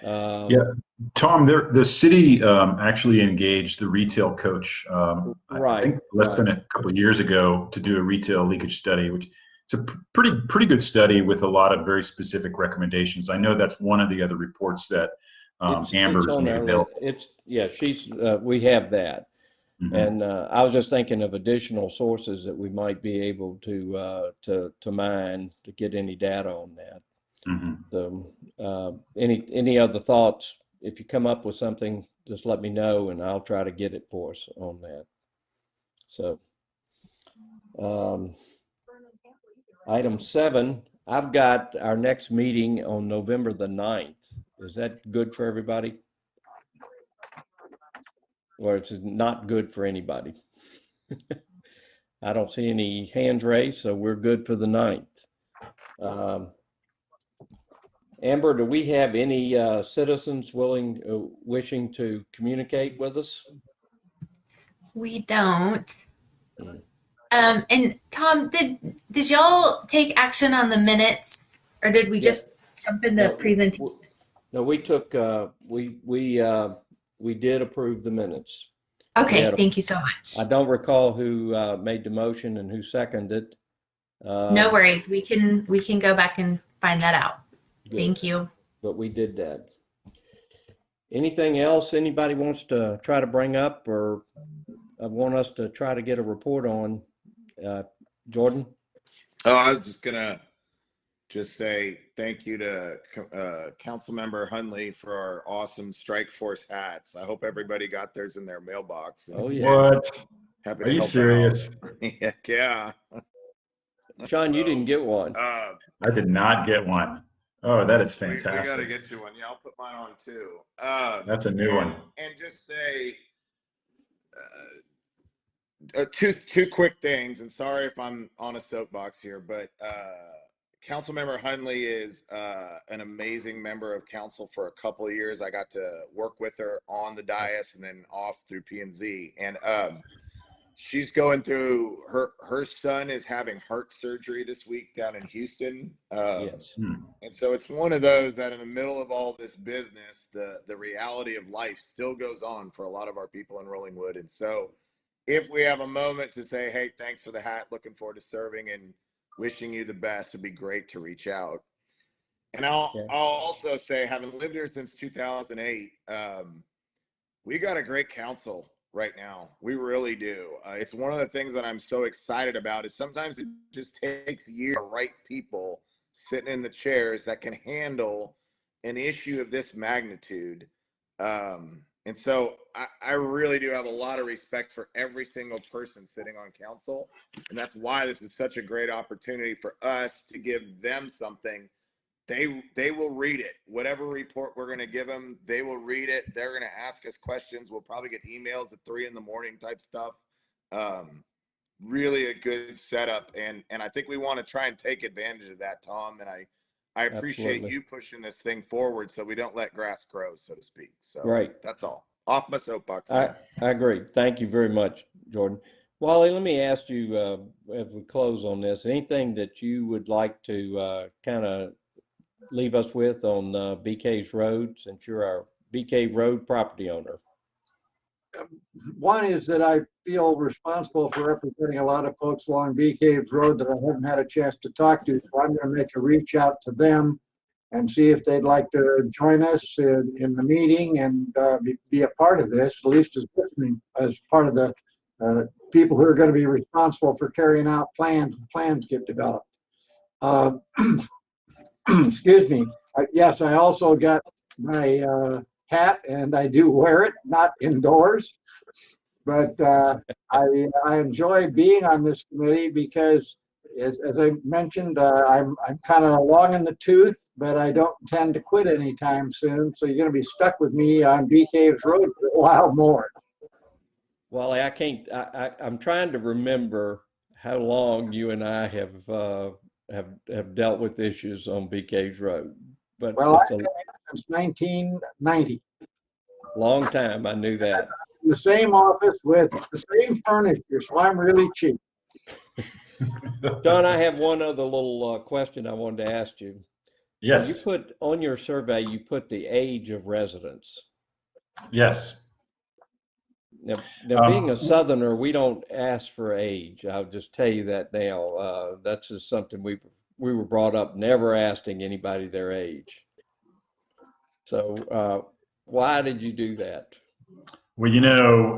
Yeah, Tom, the city actually engaged the retail coach, I think less than a couple of years ago, to do a retail leakage study, which it's a pretty good study with a lot of very specific recommendations. I know that's one of the other reports that Amber's made available. We have that. Mm-hmm. And I was just thinking of additional sources that we might be able to mine to get any data on that. Mm-hmm. So any other thoughts? If you come up with something, just let me know, and I'll try to get it for us on that. So item 7, I've got our next meeting on November the 9th. Is that good for everybody? Or is it not good for anybody? I don't see any hands raised, so we're good for the 9th. Amber, do we have any citizens wishing to communicate with us? We don't. And Tom, did y'all take action on the minutes, or did we just jump in the presentation? No, we took we did approve the minutes. Okay, thank you so much. I don't recall who made the motion and who seconded it. No worries. We can go back and find that out. Good. Thank you. But we did that. Anything else anybody wants to try to bring up or want us to try to get a report on? Jordan? Oh, I was just gonna say thank you to Councilmember Hunley for our awesome Strike Force hats. I hope everybody got theirs in their mailbox. Oh yeah. What? Happy Are to you help serious? out. Yeah. Sean, you didn't get one. I did not get one. Oh, that is fantastic. We got to get you one. Yeah, I'll put mine on too. That's a new one. And just say two quick things. And sorry if I'm on a soapbox here, but Councilmember Hunley is an amazing member of council for a couple of years. I got to work with her on the dais and then off through P&Z. And she's going through her son is having heart surgery this week down in Houston. Yes. And so it's one of those that in the middle of all this business, the reality of life still goes on for a lot of our people in Rollingwood. And so if we have a moment to say, hey, thanks for the hat, looking forward to serving and wishing you the best, it'd be great to reach out. And I'll also say, having lived here since 2008, we got a great council. right now. We really do. It's one of the things that I'm so excited about is sometimes it just takes years to right people sitting in the chairs that can handle an issue of this magnitude. And so I really do have a lot of respect for every single person sitting on council. And that's why this is such a great opportunity for us to give them something. They will read it. Whatever report we're going to give them, they will read it. They're going to ask us questions. We'll probably get emails at 3 a.m. type stuff. Really a good setup. And I think we want to try and take advantage of that, Tom. And I appreciate Absolutely. you pushing this thing forward so we don't let grass grow, so to speak. So Right. that's all. Off my soapbox. I agree. Thank you very much, Jordan. Wally, let me ask you, as we close on this, anything that you would like to kind of leave us with on BK's Road, since you're our BK Road property owner? One is that I feel responsible for representing a lot of folks along B Caves Road that I haven't had a chance to talk to. So I'm going to make a reach out to them and see if they'd like to join us in the meeting and be a part of this, at least as listening, as part of the people who are going to be responsible for carrying out plans when plans get developed. Excuse me. Yes, I also got my hat, and I do wear it, not indoors. But I enjoy being on this committee because, as I mentioned, I'm kind of long in the tooth, but I don't intend to quit anytime soon. So you're going to be stuck with me on B Caves Road for a while more. Wally, I can't. I'm trying to remember how long you and I have dealt with issues on BK's Road, but Well, it's a since 1990. long time. I knew that. In the same office with the same furniture, so I'm really cheap. John, I have one other little question I wanted to ask you. Yes. You put on your survey, you put the age of residents. Yes. Now being a Southerner, we don't ask for age. I'll just tell you that now. That's just something we were brought up never asking anybody their age. So why did you do that? Well, you know,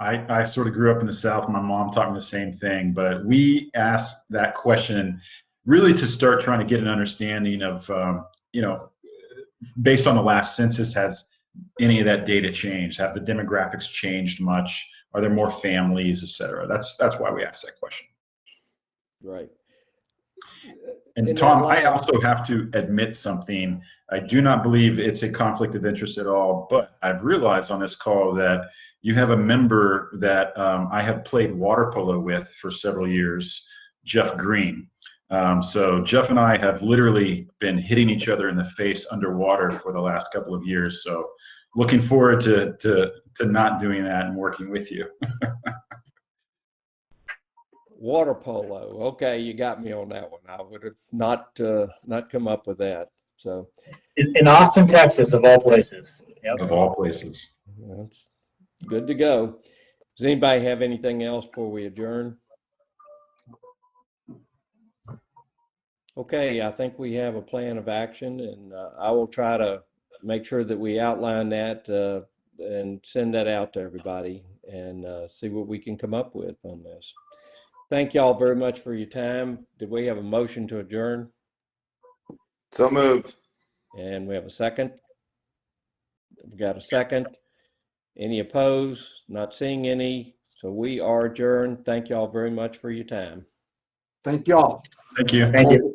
I sort of grew up in the South. My mom taught me the same thing, but we asked that question really to start trying to get an understanding of, you know, based on the last census, has any of that data changed? Have the demographics changed much? Are there more families, et cetera? That's why we asked that question. Right. And Tom, I also have to admit something. I do not believe it's a conflict of interest at all, but I've realized on this call that you have a member that I have played water polo with for several years, Jeff Green. So Jeff and I have literally been hitting each other in the face underwater for the last couple of years. So looking forward to not doing that and working with you. Water polo. Okay, you got me on that one. I would have not come up with that. So in Austin, Texas, of all places. Yep. Of all places. That's good to go. Does anybody have anything else before we adjourn? Okay, I think we have a plan of action, and I will try to make sure that we outline that and send that out to everybody and see what we can come up with on this. Thank y'all very much for your time. Did we have a motion to adjourn? So moved. And we have a second. We got a second. Any opposed? Not seeing any. So we are adjourned. Thank y'all very much for your time. Thank y'all. Thank you. Thank you.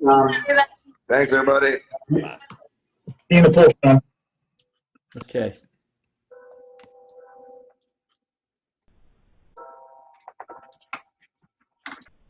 Thanks, everybody. Bye. See you in the pool, Sean. Okay.